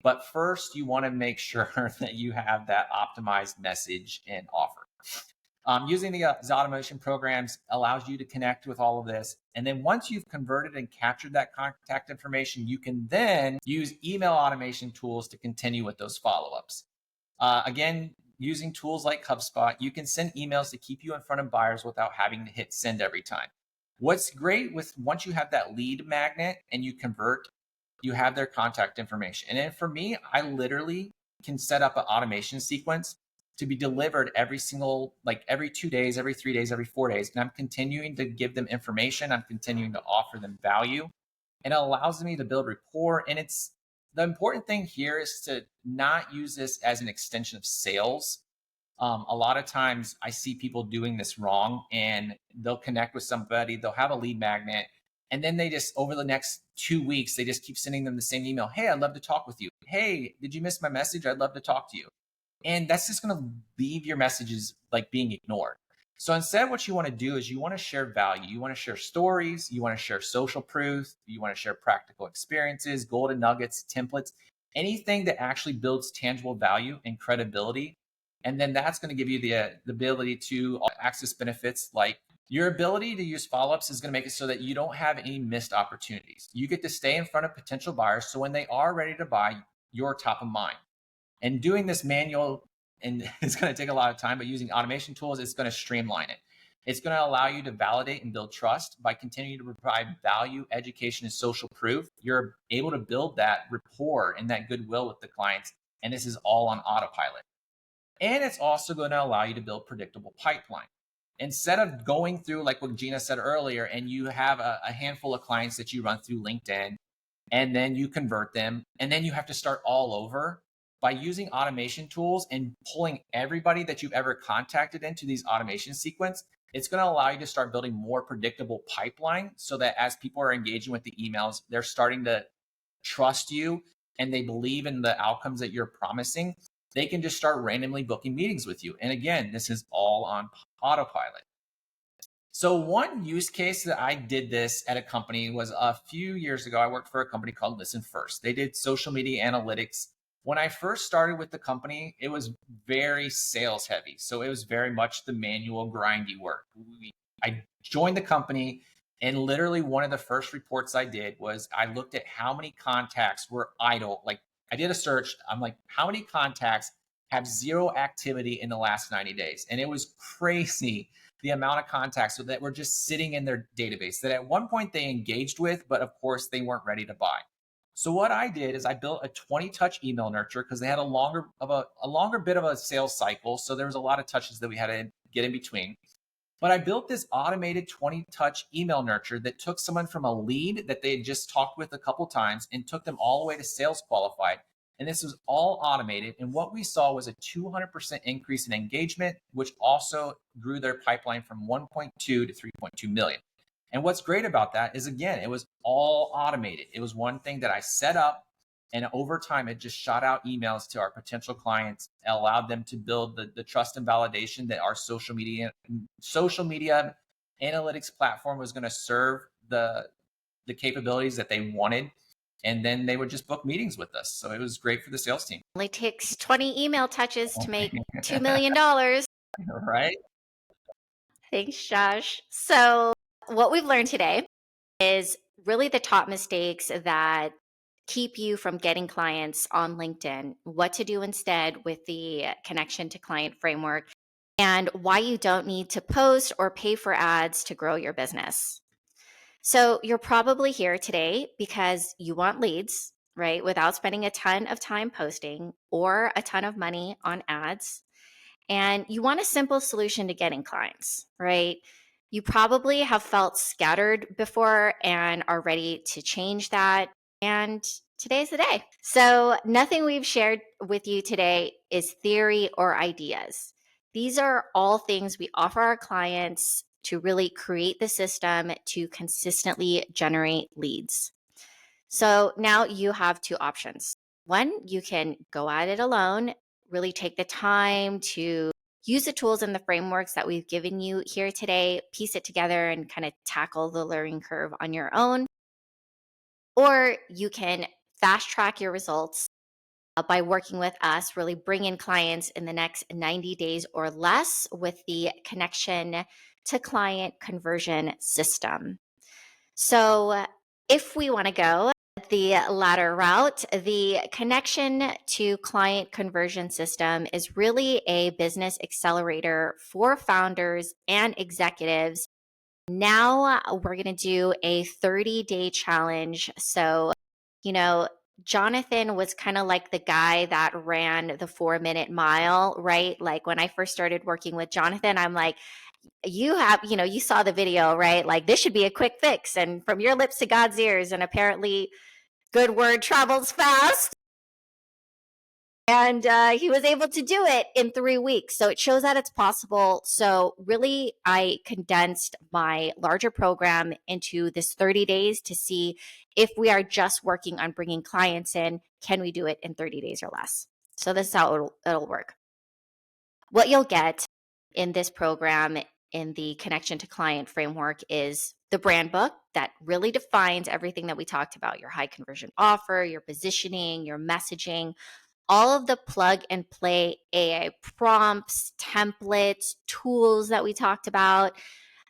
but first you want to make sure that you have that optimized message and offer. Using the automation programs allows you to connect with all of this. And then once you've converted and captured that contact information, you can then use email automation tools to continue with those follow-ups. Again, using tools like HubSpot, you can send emails to keep you in front of buyers without having to hit send every time. What's great with once you have that lead magnet and you convert, you have their contact information. And then for me, I literally can set up an automation sequence to be delivered every 2 days, every 3 days, every 4 days. And I'm continuing to give them information. I'm continuing to offer them value. And it allows me to build rapport. And the important thing here is to not use this as an extension of sales. A lot of times I see people doing this wrong, and they'll connect with somebody, they'll have a lead magnet, and then they just, over the next 2 weeks, they just keep sending them the same email. Hey, I'd love to talk with you. Hey, did you miss my message? I'd love to talk to you. And that's just going to leave your messages like being ignored. So instead, what you want to do is you want to share value. You want to share stories. You want to share social proof. You want to share practical experiences, golden nuggets, templates, anything that actually builds tangible value and credibility. And then that's going to give you the ability to access benefits, like your ability to use follow-ups is going to make it so that you don't have any missed opportunities. You get to stay in front of potential buyers. So when they are ready to buy, you're top of mind. And doing this manual, and it's going to take a lot of time, but using automation tools, it's going to streamline it. It's going to allow you to validate and build trust by continuing to provide value, education, and social proof. You're able to build that rapport and that goodwill with the clients. And this is all on autopilot. And it's also going to allow you to build predictable pipeline. Instead of going through, like what Gina said earlier, and you have a handful of clients that you run through LinkedIn, and then you convert them, and then you have to start all over. By using automation tools and pulling everybody that you've ever contacted into these automation sequence, it's going to allow you to start building more predictable pipeline so that as people are engaging with the emails, they're starting to trust you and they believe in the outcomes that you're promising. They can just start randomly booking meetings with you. And again, this is all on autopilot. So one use case that I did this at a company was a few years ago. I worked for a company called Listen First. They did social media analytics. When I first started with the company, it was very sales heavy. So it was very much the manual grindy work. I joined the company, and literally one of the first reports I did was I looked at how many contacts were idle. Like I did a search. I'm like, how many contacts have zero activity in the last 90 days? And it was crazy the amount of contacts that were just sitting in their database that at one point they engaged with, but of course they weren't ready to buy. So what I did is I built a 20-touch email nurture because they had a longer bit of a sales cycle. So there was a lot of touches that we had to get in between. But I built this automated 20-touch email nurture that took someone from a lead that they had just talked with a couple times and took them all the way to sales qualified. And this was all automated. And what we saw was a 200% increase in engagement, which also grew their pipeline from 1.2 to 3.2 million. And what's great about that is, again, it was all automated. It was one thing that I set up, and over time, it just shot out emails to our potential clients, allowed them to build the trust and validation that our social media analytics platform was going to serve the capabilities that they wanted. and then they would just book meetings with us. So it was great for the sales team. Only takes 20 email touches to make $2 million. Right? Thanks, Josh. So, what we've learned today is really the top mistakes that keep you from getting clients on LinkedIn, what to do instead with the connection to client framework, and why you don't need to post or pay for ads to grow your business. So, you're probably here today because you want leads, right? Without spending a ton of time posting or a ton of money on ads. And you want a simple solution to getting clients, right? You probably have felt scattered before and are ready to change that. And today's the day. So, nothing we've shared with you today is theory or ideas. These are all things we offer our clients to really create the system to consistently generate leads. So, now you have two options. One, you can go at it alone, really take the time to use the tools and the frameworks that we've given you here today, piece it together, and kind of tackle the learning curve on your own. Or you can fast track your results by working with us, really bring in clients in the next 90 days or less with the connection to client conversion system. So, if we want to go the latter route, the connection to client conversion system is really a business accelerator for founders and executives. Now we're going to do a 30-day challenge. So, Jonathan was kind of like the guy that ran the 4-minute mile, right? Like when I first started working with Jonathan, I'm like, you saw the video, right? Like this should be a quick fix. And from your lips to God's ears. And apparently, good word travels fast. And he was able to do it in 3 weeks. So it shows that it's possible. So really, I condensed my larger program into this 30 days to see if we are just working on bringing clients in, can we do it in 30 days or less? So this is how it'll work. What you'll get in this program in the connection to client framework is the brand book that really defines everything that we talked about, your high conversion offer, your positioning, your messaging, all of the plug and play AI prompts, templates, tools that we talked about,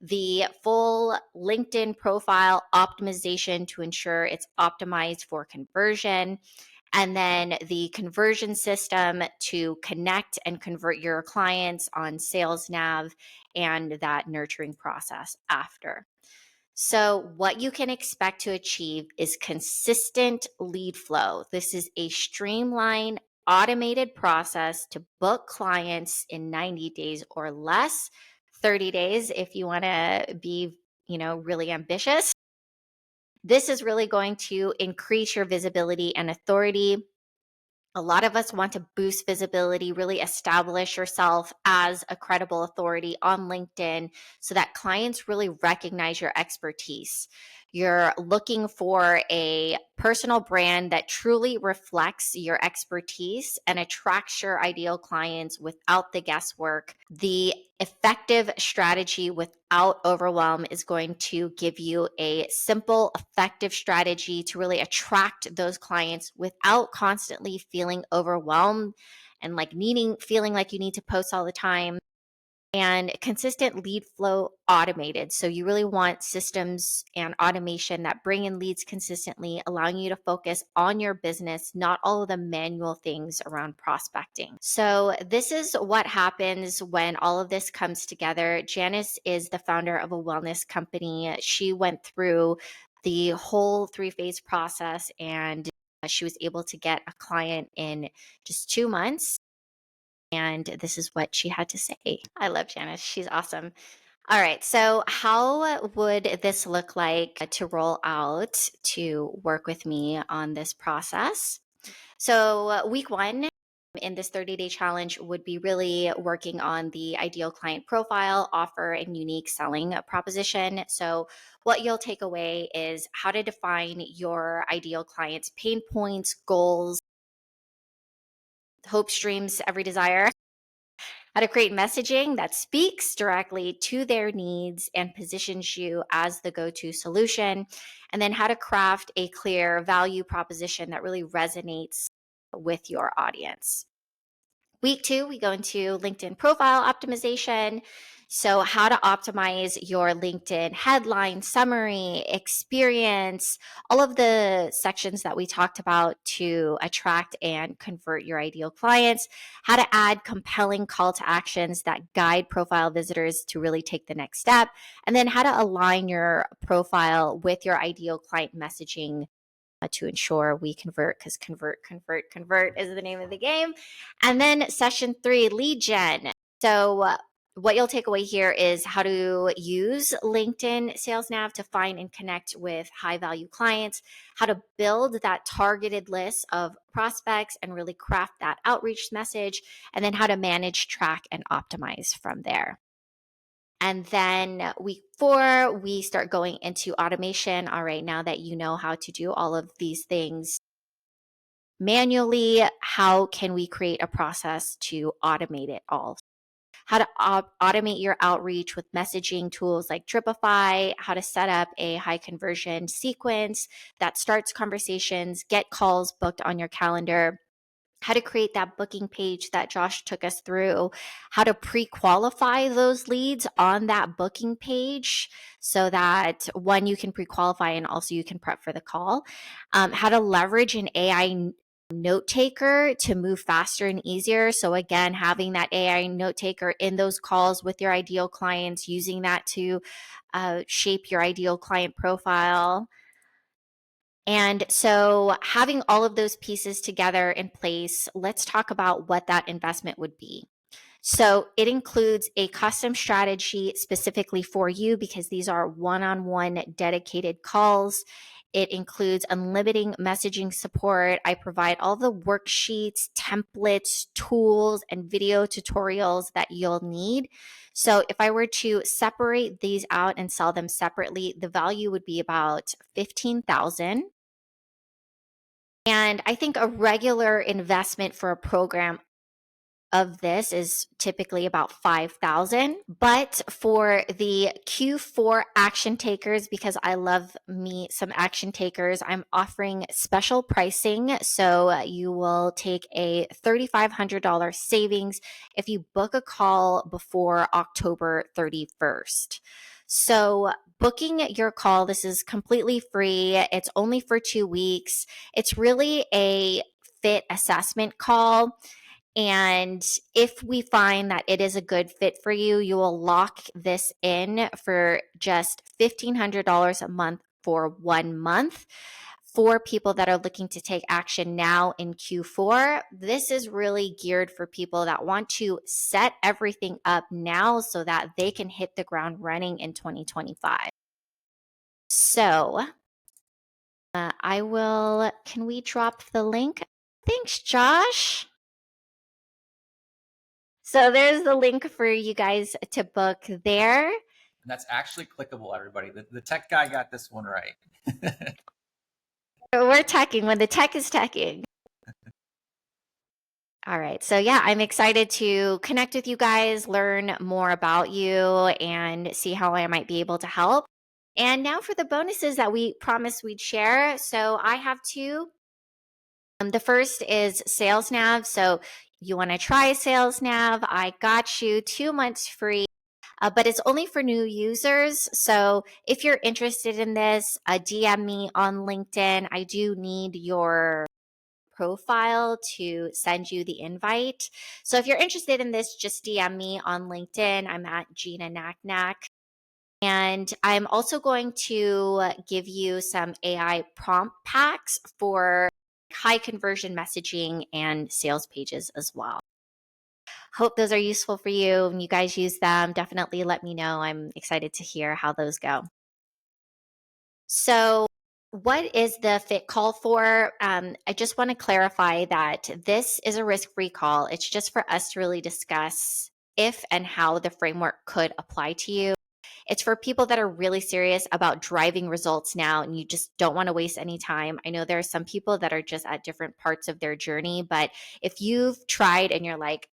the full LinkedIn profile optimization to ensure it's optimized for conversion, and then the conversion system to connect and convert your clients on Sales Nav and that nurturing process after. So, what you can expect to achieve is consistent lead flow. This is a streamlined, automated process to book clients in 90 days or less, 30 days if you want to be, really ambitious. This is really going to increase your visibility and authority. A lot of us want to boost visibility, really establish yourself as a credible authority on LinkedIn so that clients really recognize your expertise. You're looking for a personal brand that truly reflects your expertise and attracts your ideal clients without the guesswork. The effective strategy without overwhelm is going to give you a simple, effective strategy to really attract those clients without constantly feeling overwhelmed and feeling like you need to post all the time. And consistent lead flow automated. So you really want systems and automation that bring in leads consistently, allowing you to focus on your business, not all of the manual things around prospecting. So this is what happens when all of this comes together. Janice is the founder of a wellness company. She went through the whole 3-phase process and she was able to get a client in just 2 months. And this is what she had to say. I love Janice. She's awesome. All right. So, how would this look like to roll out to work with me on this process? So, week 1 in this 30-day challenge would be really working on the ideal client profile, offer, and unique selling proposition. So, what you'll take away is how to define your ideal client's pain points, goals, hopes, dreams, every desire. how to create messaging that speaks directly to their needs and positions you as the go-to solution, and then how to craft a clear value proposition that really resonates with your audience. Week 2, we go into LinkedIn profile optimization. So, how to optimize your LinkedIn headline, summary, experience, all of the sections that we talked about to attract and convert your ideal clients, how to add compelling call to actions that guide profile visitors to really take the next step, and then how to align your profile with your ideal client messaging to ensure we convert, because convert is the name of the game. And then session 3, lead gen. So what you'll take away here is how to use LinkedIn Sales Nav to find and connect with high value clients, how to build that targeted list of prospects and really craft that outreach message, and then how to manage, track, and optimize from there. And then week 4, we start going into automation. All right, now that you know how to do all of these things manually, how can we create a process to automate it all? How to automate your outreach with messaging tools like Dripify, how to set up a high conversion sequence that starts conversations, get calls booked on your calendar, how to create that booking page that Josh took us through, how to pre-qualify those leads on that booking page so that one, you can pre-qualify and also you can prep for the call, how to leverage an AI note taker to move faster and easier. So again, having that AI note taker in those calls with your ideal clients, using that to shape your ideal client profile. And so having all of those pieces together in place, let's talk about what that investment would be. So it includes a custom strategy specifically for you because these are one-on-one dedicated calls. It includes unlimited messaging support. I provide all the worksheets, templates, tools, and video tutorials that you'll need. So if I were to separate these out and sell them separately, the value would be about $15,000. And I think a regular investment for a program of this is typically about $5,000. But for the Q4 action takers, because I love me some action takers, I'm offering special pricing. So you will take a $3,500 savings if you book a call before October 31st. So booking your call, this is completely free. It's only for 2 weeks. It's really a fit assessment call. And if we find that it is a good fit for you, you will lock this in for just $1,500 a month for 1 month. For people that are looking to take action now in Q4, this is really geared for people that want to set everything up now so that they can hit the ground running in 2025. So can we drop the link? Thanks, Josh. So there's the link for you guys to book there. And that's actually clickable, everybody. The tech guy got this one right. We're teching when the tech is teching. All right. So yeah, I'm excited to connect with you guys, learn more about you, and see how I might be able to help. And now for the bonuses that we promised we'd share. So I have 2. The first is Sales Nav. So you want to try Sales Nav, I got you 2 months free. But it's only for new users. So if you're interested in this, DM me on LinkedIn. I do need your profile to send you the invite. So if you're interested in this, just DM me on LinkedIn. I'm at Gina Naknak. And I'm also going to give you some AI prompt packs for high conversion messaging and sales pages as well. Hope those are useful for you and you guys use them. Definitely let me know. I'm excited to hear how those go. So what is the fit call for? I just want to clarify that this is a risk-free call. It's just for us to really discuss if and how the framework could apply to you. It's for people that are really serious about driving results now and you just don't want to waste any time. I know there are some people that are just at different parts of their journey, but if you've tried and you're like,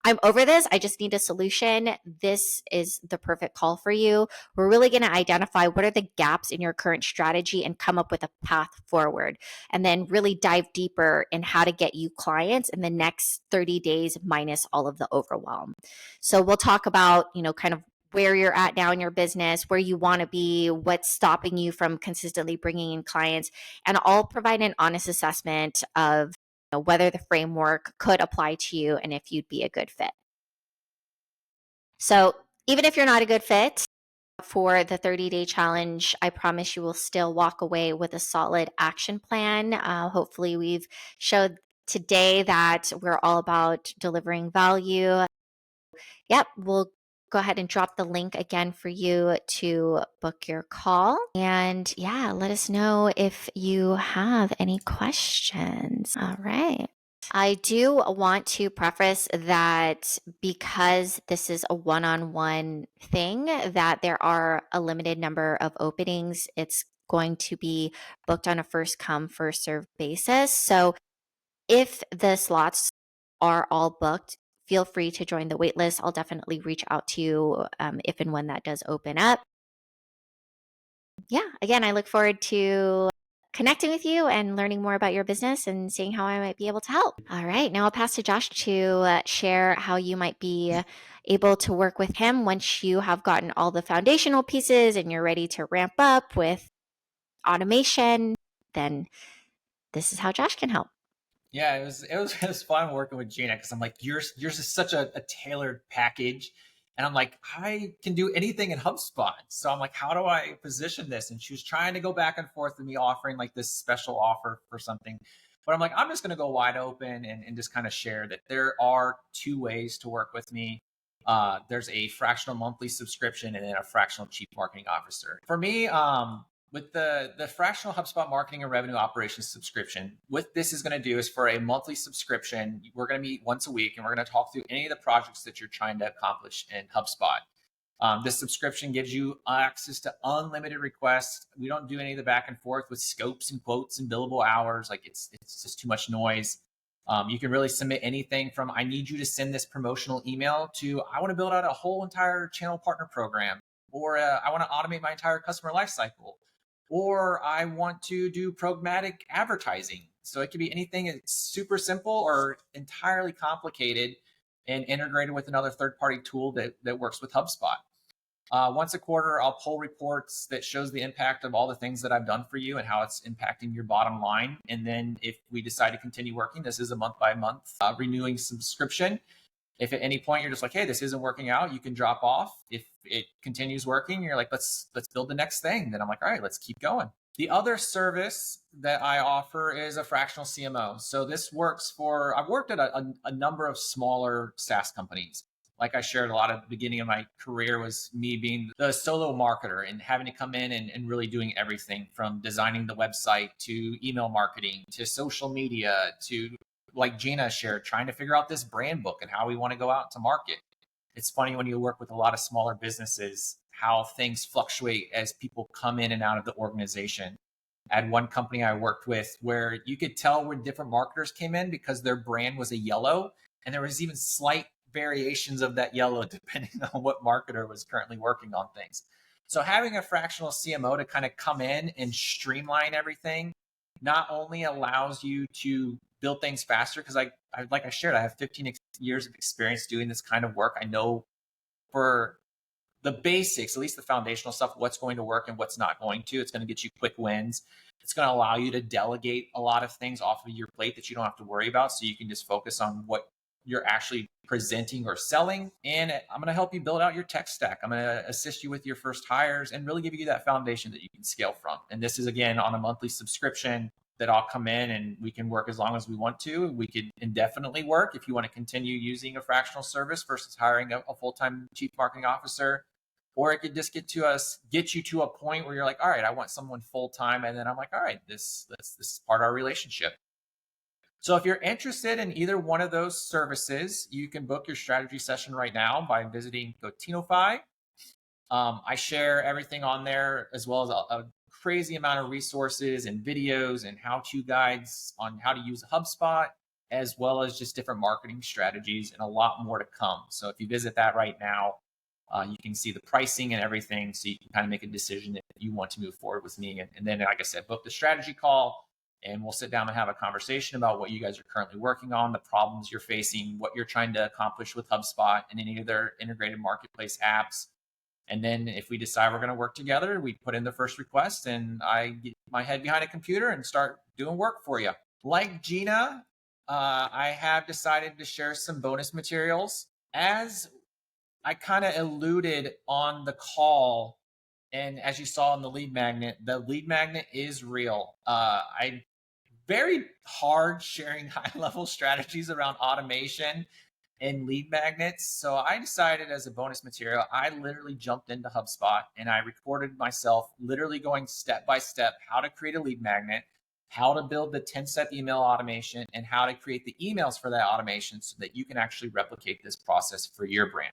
I'm over this. I just need a solution. This is the perfect call for you. We're really going to identify what are the gaps in your current strategy and come up with a path forward. And then really dive deeper in how to get you clients in the next 30 days minus all of the overwhelm. So we'll talk about, kind of where you're at now in your business, where you want to be, what's stopping you from consistently bringing in clients, and I'll provide an honest assessment of whether the framework could apply to you and if you'd be a good fit. So even if you're not a good fit for the 30-day challenge, I promise you will still walk away with a solid action plan. Hopefully we've showed today that we're all about delivering value. Yep, we'll go ahead and drop the link again for you to book your call. And yeah, let us know if you have any questions. All right. I do want to preface that because this is a one-on-one thing, that there are a limited number of openings. It's going to be booked on a first come, first served basis. So if the slots are all booked, feel free to join the waitlist. I'll definitely reach out to you if and when that does open up. Yeah, again, I look forward to connecting with you and learning more about your business and seeing how I might be able to help. All right, now I'll pass to Josh to share how you might be able to work with him once you have gotten all the foundational pieces and you're ready to ramp up with automation. Then this is how Josh can help. Yeah, it was fun working with Gina because I'm like, yours is such a tailored package. And I'm like, I can do anything in HubSpot. So I'm like, how do I position this? And she was trying to go back and forth with me offering like this special offer for something. But I'm like, I'm just going to go wide open and just kind of share that there are two ways to work with me. There's a fractional monthly subscription and then a fractional chief marketing officer. For me, with the fractional HubSpot marketing and revenue operations subscription, what this is going to do is for a monthly subscription, we're going to meet once a week and we're going to talk through any of the projects that you're trying to accomplish in HubSpot. This subscription gives you access to unlimited requests. We don't do any of the back and forth with scopes and quotes and billable hours. Like it's just too much noise. You can really submit anything from I need you to send this promotional email to I want to build out a whole entire channel partner program, or I want to automate my entire customer lifecycle, or I want to do programmatic advertising. So it could be anything that's super simple or entirely complicated and integrated with another third-party tool that works with HubSpot. Once a quarter, I'll pull reports that shows the impact of all the things that I've done for you and how it's impacting your bottom line. And then if we decide to continue working, this is a month by month renewing subscription. If at any point you're just like, hey, this isn't working out, you can drop off. If it continues working, you're like, let's build the next thing. Then I'm like, all right, let's keep going. The other service that I offer is a fractional CMO. So this works for, I've worked at a number of smaller SaaS companies. Like I shared, a lot of the beginning of my career was me being the solo marketer and having to come in and really doing everything from designing the website to email marketing to social media to, like Gina shared, trying to figure out this brand book and how we want to go out to market. It's funny when you work with a lot of smaller businesses, how things fluctuate as people come in and out of the organization. I had one company I worked with where you could tell where different marketers came in because their brand was a yellow, and there was even slight variations of that yellow depending on what marketer was currently working on things. So having a fractional CMO to kind of come in and streamline everything not only allows you to build things faster, because I like I shared, I have 15 years of experience doing this kind of work. I know for the basics, at least the foundational stuff, what's going to work and what's not going to. It's going to get you quick wins. It's going to allow you to delegate a lot of things off of your plate that you don't have to worry about, so you can just focus on what you're actually presenting or selling. And I'm going to help you build out your tech stack. I'm going to assist you with your first hires and really give you that foundation that you can scale from. And this is, again, on a monthly subscription that I'll come in and we can work as long as we want to. We could indefinitely work if you want to continue using a fractional service versus hiring a full-time chief marketing officer. Or it could just get you to a point where you're like, all right, I want someone full-time. And then I'm like, all right, this is part of our relationship. So if you're interested in either one of those services, you can book your strategy session right now by visiting Cotinify. I share everything on there, as well as a crazy amount of resources and videos and how-to guides on how to use HubSpot. as well as just different marketing strategies and a lot more to come. So if you visit that right now, you can see the pricing and everything. So you can kind of make a decision if you want to move forward with me. And then, like I said, book the strategy call and we'll sit down and have a conversation about what you guys are currently working on, the problems you're facing, what you're trying to accomplish with HubSpot and any of their integrated marketplace apps. And then if we decide we're going to work together, we put in the first request and I get my head behind a computer and start doing work for you. Like Gina, I have decided to share some bonus materials. As I kind of alluded on the call, and as you saw in the lead magnet is real. I very hard sharing high level strategies around automation and lead magnets. So I decided as a bonus material, I literally jumped into HubSpot and I recorded myself literally going step by step how to create a lead magnet, how to build the 10-step email automation, and how to create the emails for that automation so that you can actually replicate this process for your brand.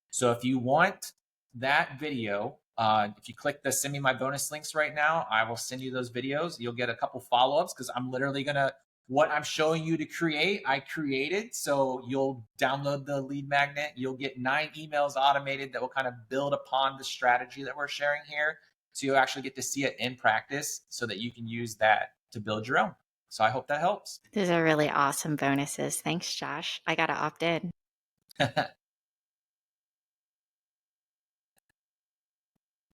So if you want that video, if you click the send me my bonus links right now, I will send you those videos. You'll get a couple follow-ups because I'm literally gonna, what I'm showing you to create, I created. So you'll download the lead magnet. You'll get 9 emails automated that will kind of build upon the strategy that we're sharing here. So you'll actually get to see it in practice so that you can use that to build your own. So I hope that helps. Those are really awesome bonuses. Thanks, Josh. I got to opt in.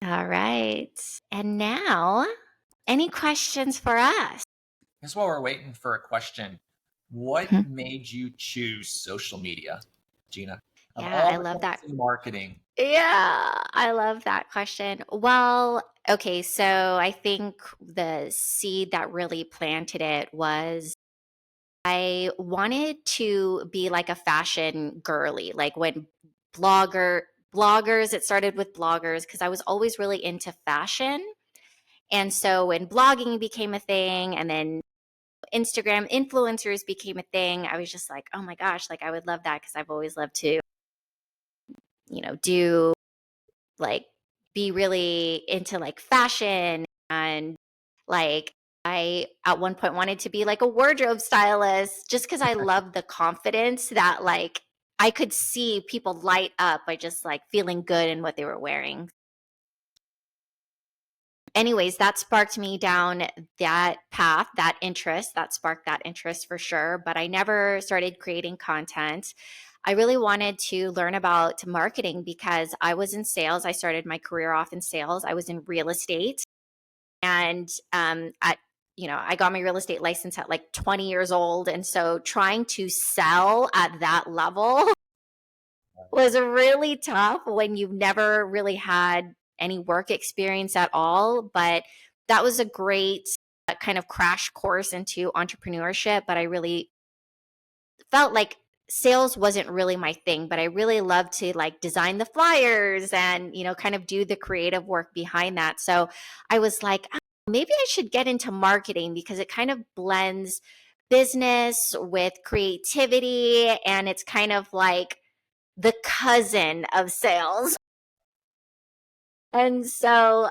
All right. And now, any questions for us? Here's while we're waiting for a question. What made you choose social media, Gina? Yeah, I love that. Marketing. Yeah, I love that question. Well, okay, so I think the seed that really planted it was I wanted to be like a fashion girly, like when bloggers, it started with bloggers because I was always really into fashion. And so when blogging became a thing and then Instagram influencers became a thing, I was just like, oh my gosh, like I would love that because I've always loved to, do like be really into like fashion and like I at one point wanted to be like a wardrobe stylist just because I love the confidence that like I could see people light up by just like feeling good in what they were wearing. Anyways, that sparked me down that path, that sparked that interest for sure. But I never started creating content. I really wanted to learn about marketing because I was in sales. I started my career off in sales. I was in real estate. And I got my real estate license at like 20 years old. And so trying to sell at that level was really tough when you've never really had any work experience at all. But that was a great kind of crash course into entrepreneurship. But I really felt like sales wasn't really my thing, but I really loved to like design the flyers and, kind of do the creative work behind that. So I was like, "Oh, maybe I should get into marketing because it kind of blends business with creativity and it's kind of like the cousin of sales." And so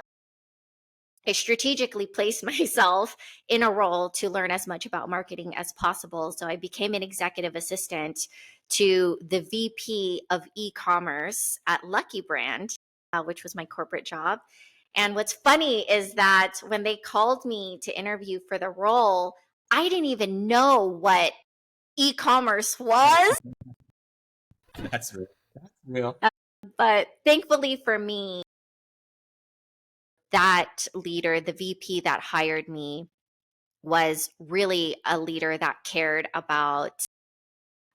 I strategically placed myself in a role to learn as much about marketing as possible. So I became an executive assistant to the VP of e-commerce at Lucky Brand, which was my corporate job. And what's funny is that when they called me to interview for the role, I didn't even know what e-commerce was. That's real. But thankfully for me, that leader, the VP that hired me, was really a leader that cared about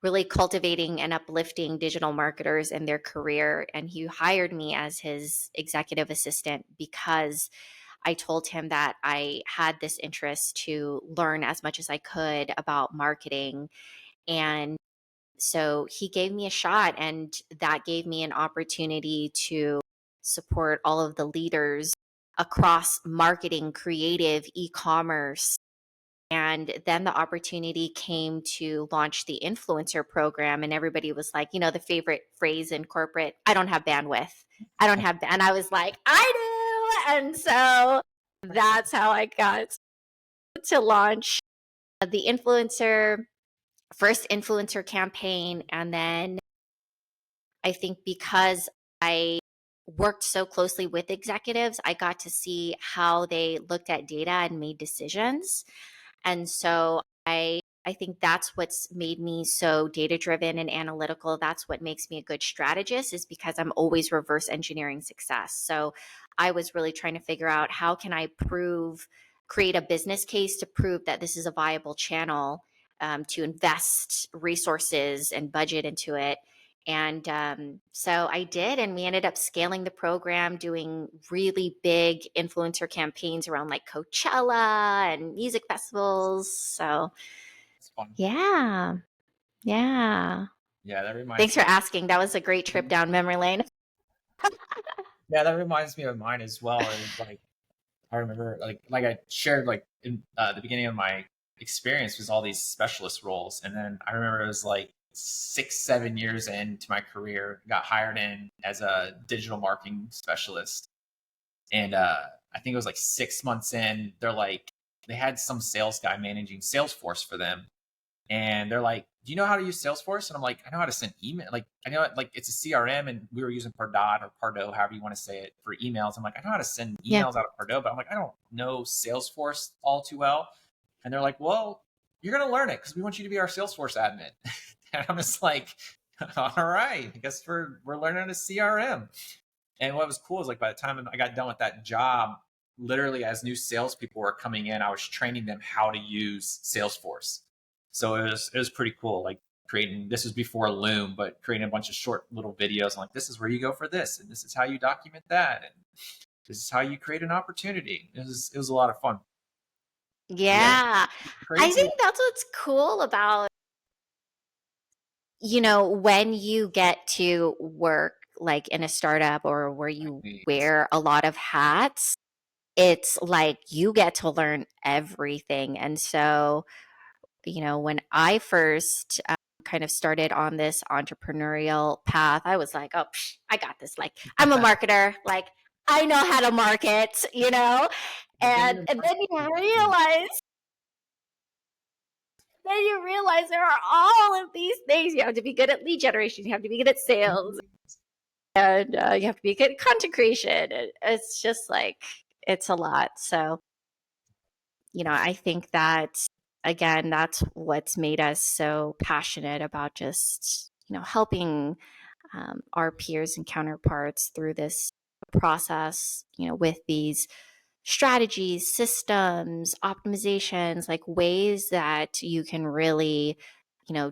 really cultivating and uplifting digital marketers in their career. And he hired me as his executive assistant because I told him that I had this interest to learn as much as I could about marketing. And so he gave me a shot, and that gave me an opportunity to support all of the leaders across marketing, creative, e-commerce. And then the opportunity came to launch the influencer program. And everybody was like, the favorite phrase in corporate, I don't have bandwidth. I don't have, and I was like, I do. And so that's how I got to launch the influencer first influencer campaign. And then I think because I worked so closely with executives, I got to see how they looked at data and made decisions. And so I think that's what's made me so data driven and analytical. That's what makes me a good strategist, is because I'm always reverse engineering success. So I was really trying to figure out, how can I create a business case to prove that this is a viable channel, to invest resources and budget into it. And so I did, and we ended up scaling the program, doing really big influencer campaigns around like Coachella and music festivals. So It's fun. yeah, yeah. Yeah, that reminds Thanks for me. asking. That was a great trip down memory lane. Yeah, that reminds me of mine as well. It was like, I remember, like I shared, like in the beginning of my experience was all these specialist roles, and then I remember it was like 6, 7 years into my career, got hired in as a digital marketing specialist, and I think it was like 6 months in, they had some sales guy managing Salesforce for them, and they're like, "Do you know how to use Salesforce?" And I'm like, "I know how to send email. Like, I know like it's a CRM, and we were using Pardot or Pardo, however you want to say it, for emails." I'm like, "I know how to send Yeah. emails out of Pardo," but I'm like, "I don't know Salesforce all too well." And they're like, "Well, you're gonna learn it because we want you to be our Salesforce admin." And I'm just like, "All right, I guess we're learning a CRM." And what was cool is, like, by the time I got done with that job, literally as new salespeople were coming in, I was training them how to use Salesforce. So it was pretty cool. Like, creating, this was before Loom, but creating a bunch of short little videos. I'm like, this is where you go for this, and this is how you document that, and this is how you create an opportunity. It was a lot of fun. Yeah. I Crazy. think that's what's cool about, when you get to work like in a startup or where you wear a lot of hats, it's like you get to learn everything. And so, when I first kind of started on this entrepreneurial path, I was like, oh, I got this. Like, I'm a marketer. Like, I know how to market, and then you realize there are all of these things. You have to be good at lead generation. You have to be good at sales, and you have to be good at content creation. It's just like, it's a lot. So, I think that, again, that's what's made us so passionate about just, helping our peers and counterparts through this process, with these strategies, systems, optimizations, like ways that you can really,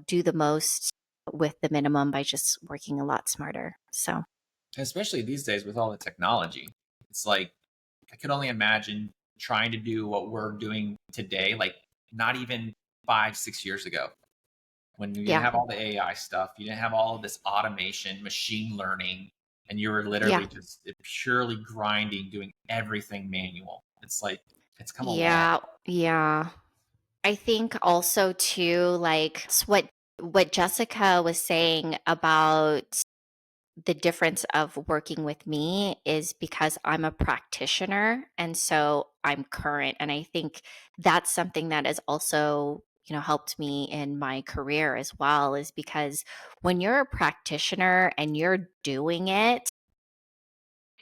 do the most with the minimum by just working a lot smarter. So, Especially these days with all the technology, it's like, I could only imagine trying to do what we're doing today, like not even 5, 6 years ago, when you didn't yeah. have all the AI stuff, you didn't have all of this automation, machine learning, and you were literally Yeah. just purely grinding, doing everything manual. It's like, it's come a long. Yeah. Yeah. I think also too, like, it's what Jessica was saying about the difference of working with me is because I'm a practitioner, and so I'm current. And I think that's something that has also, helped me in my career as well, is because when you're a practitioner and you're doing it,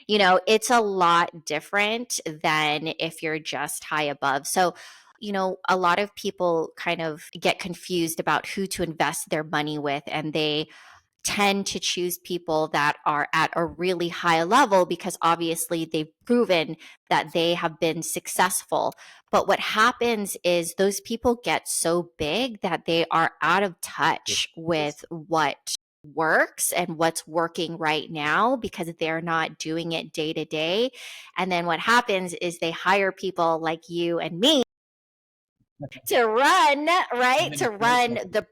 it's a lot different than if you're just high above. So, a lot of people kind of get confused about who to invest their money with, and they tend to choose people that are at a really high level because obviously they've proven that they have been successful. But what happens is those people get so big that they are out of touch with what works and what's working right now because they're not doing it day to day. And then what happens is they hire people like you and me to run, right? To run the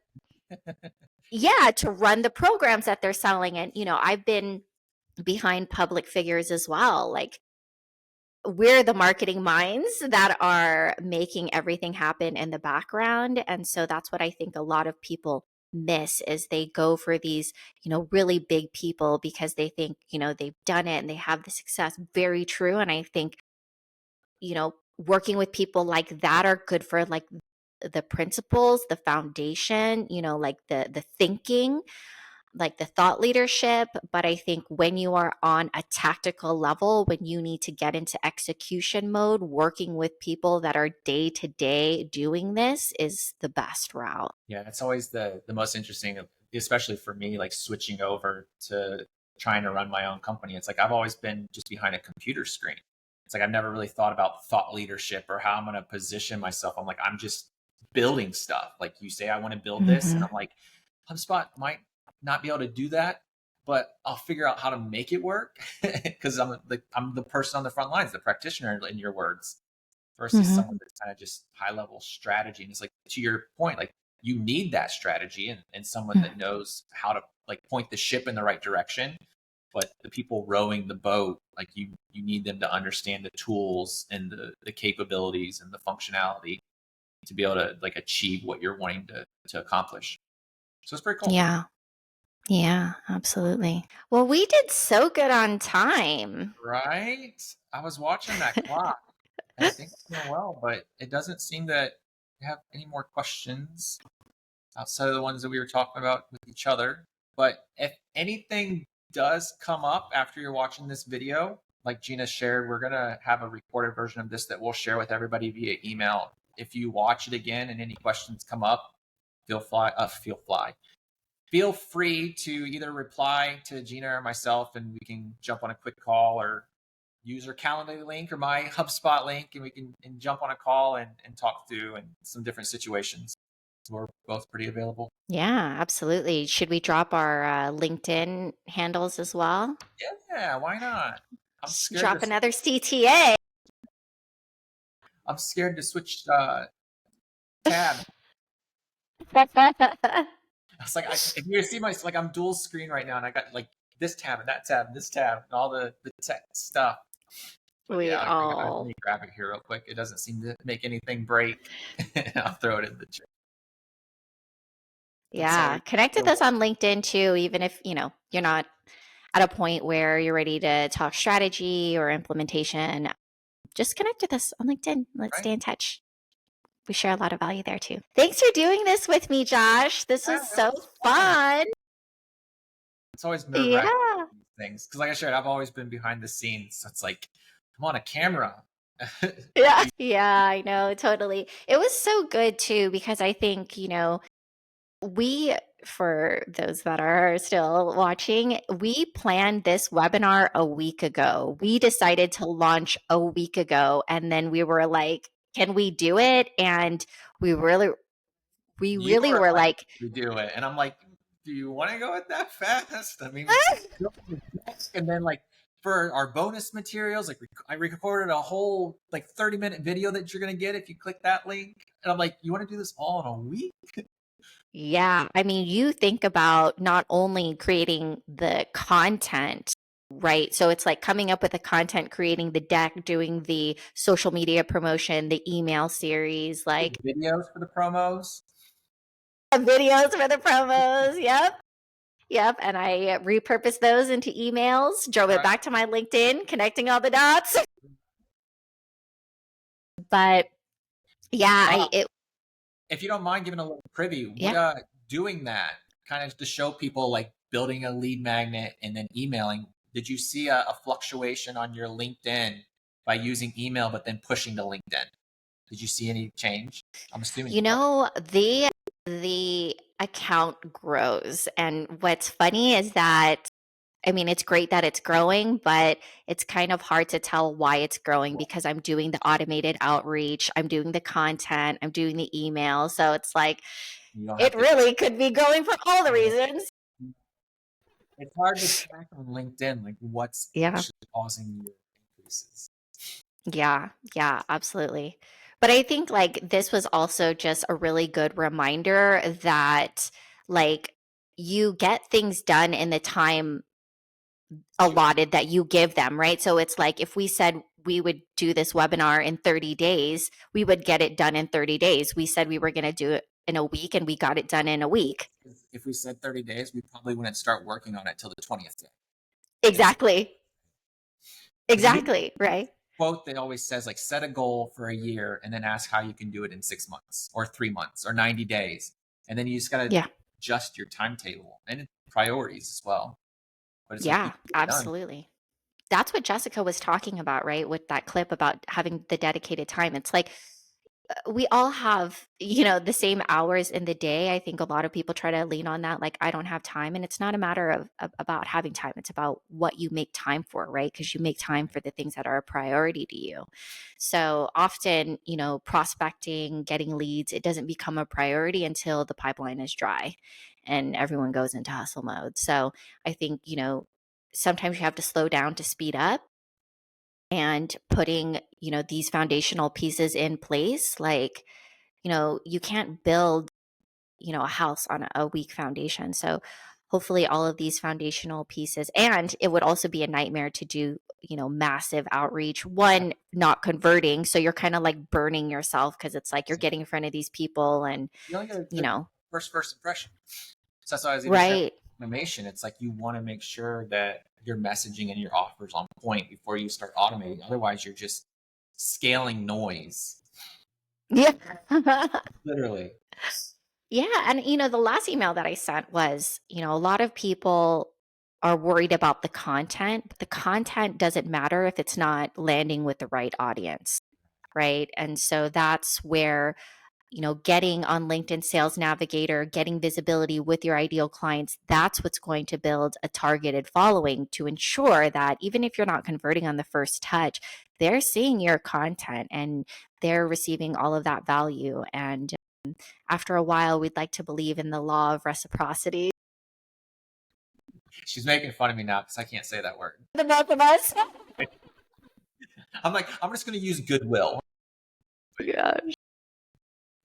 programs that they're selling. And, I've been behind public figures as well. Like, we're the marketing minds that are making everything happen in the background. And so that's what I think a lot of people miss, is they go for these, really big people because they think, they've done it and they have the success. Very true. And I think, working with people like that are good for like the principles, the foundation, like the thinking, like the thought leadership. But I think when you are on a tactical level, when you need to get into execution mode, working with people that are day to day doing this is the best route. Yeah, it's always the most interesting, especially for me, like switching over to trying to run my own company. It's like I've always been just behind a computer screen. It's like I've never really thought about thought leadership or how I'm going to position myself. I'm like, I'm just building stuff. Like you say, I want to build this. And I'm like, HubSpot might not be able to do that, but I'll figure out how to make it work because I'm the person on the front lines, the practitioner, in your words, versus someone that's kind of just high level strategy. And it's like, to your point, like you need that strategy and someone that knows how to like point the ship in the right direction. But the people rowing the boat, like you need them to understand the tools and the capabilities and the functionality to be able to like achieve what you're wanting to accomplish. So it's pretty cool. Yeah, absolutely. Well, we did so good on time. Right? I was watching that clock. And I think it's going well, but it doesn't seem that we have any more questions outside of the ones that we were talking about with each other. But if anything does come up after you're watching this video, like Gina shared, we're going to have a recorded version of this that we'll share with everybody via email. If you watch it again and any questions come up, feel free to either reply to Gina or myself, and we can jump on a quick call, or use our Calendly link or my HubSpot link, and we can jump on a call and talk through and some different situations. So we're both pretty available. Yeah, absolutely. Should we drop our LinkedIn handles as well? Yeah, why not? I'm scared Drop another CTA. I'm scared to switch tab. I was like, if you see my, like, I'm dual screen right now, and I got like this tab and that tab and this tab and all the tech stuff. But We let all. me grab it here real quick. It doesn't seem to make anything break. I'll throw it in the chat. Yeah, connect with us on LinkedIn too, even if you're not at a point where you're ready to talk strategy or implementation. Just connect with us on LinkedIn. Let's stay in touch. We share a lot of value there too. Thanks for doing this with me, Josh. This was so fun. It's always nerve-wracking things, because like I shared, I've always been behind the scenes. So it's like I'm on a camera. Yeah, I know, totally. It was so good too, because I think, we, for those that are still watching, we planned this webinar a week ago. We decided to launch a week ago, and then we were like, can we do it? And we really were like, we do it. And I'm like, do you want to go it that fast? I mean, and then like for our bonus materials, like I recorded a whole like 30-minute video that you're going to get if you click that link. And I'm like, you want to do this all in a week? Yeah. I mean, you think about not only creating the content, right? So it's like coming up with the content, creating the deck, doing the social media promotion, the email series, like videos for the promos. Yep. And I repurposed those into emails, drove it back to my LinkedIn, connecting all the dots. But yeah, if you don't mind giving a little preview, doing that kind of to show people like building a lead magnet and then emailing, did you see a fluctuation on your LinkedIn by using email but then pushing to LinkedIn? Did you see any change? I'm assuming the account grows, and what's funny is that, I mean, it's great that it's growing, but it's kind of hard to tell why it's growing, because I'm doing the automated outreach, I'm doing the content, I'm doing the email. So it's like, it really could be growing for all the reasons. It's hard to track on LinkedIn, like what's actually causing your increases. Yeah, absolutely. But I think like this was also just a really good reminder that like you get things done in the time allotted that you give them, right? So it's like if we said we would do this webinar in 30 days, we would get it done in 30 days. We said we were going to do it in a week, and we got it done in a week. If we said 30 days, we probably wouldn't start working on it till the 20th day. Exactly, right? quote that always says, like, set a goal for a year and then ask how you can do it in 6 months or 3 months or 90 days. And then you just got to Yeah. adjust your timetable and priorities as well. But it's like, you Yeah, can get it done. absolutely. That's what Jessica was talking about, right? With that clip about having the dedicated time. It's like we all have, the same hours in the day. I think a lot of people try to lean on that, like, I don't have time. And it's not a matter of about having time. It's about what you make time for, right? Because you make time for the things that are a priority to you. So often, prospecting, getting leads, it doesn't become a priority until the pipeline is dry and everyone goes into hustle mode. So I think, sometimes you have to slow down to speed up, and putting, these foundational pieces in place. Like, you can't build, a house on a weak foundation. So hopefully all of these foundational pieces, and it would also be a nightmare to do, massive outreach, one, not converting. So you're kind of like burning yourself because it's like you're getting in front of these people and, You only get a you good know, first impression. So that's why I was even saying right. automation. It's like you want to make sure that your messaging and your offers on point before you start automating. Otherwise, you're just scaling noise. Yeah. Literally. Yeah. And, the last email that I sent was, a lot of people are worried about the content, but the content doesn't matter if it's not landing with the right audience. Right. And so that's where, getting on LinkedIn Sales Navigator, getting visibility with your ideal clients, that's what's going to build a targeted following to ensure that even if you're not converting on the first touch, they're seeing your content and they're receiving all of that value. And after a while, we'd like to believe in the law of reciprocity. She's making fun of me now because I can't say that word. The both of us. I'm like, I'm just going to use goodwill. Yeah.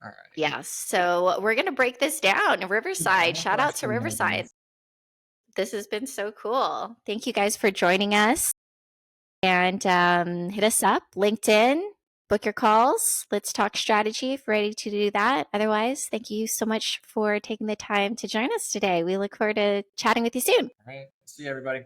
All right. Yeah. So we're going to break this down. Riverside. Shout out to Riverside. This has been so cool. Thank you guys for joining us. And hit us up, LinkedIn, book your calls. Let's talk strategy if we're ready to do that. Otherwise, thank you so much for taking the time to join us today. We look forward to chatting with you soon. All right. See you, everybody.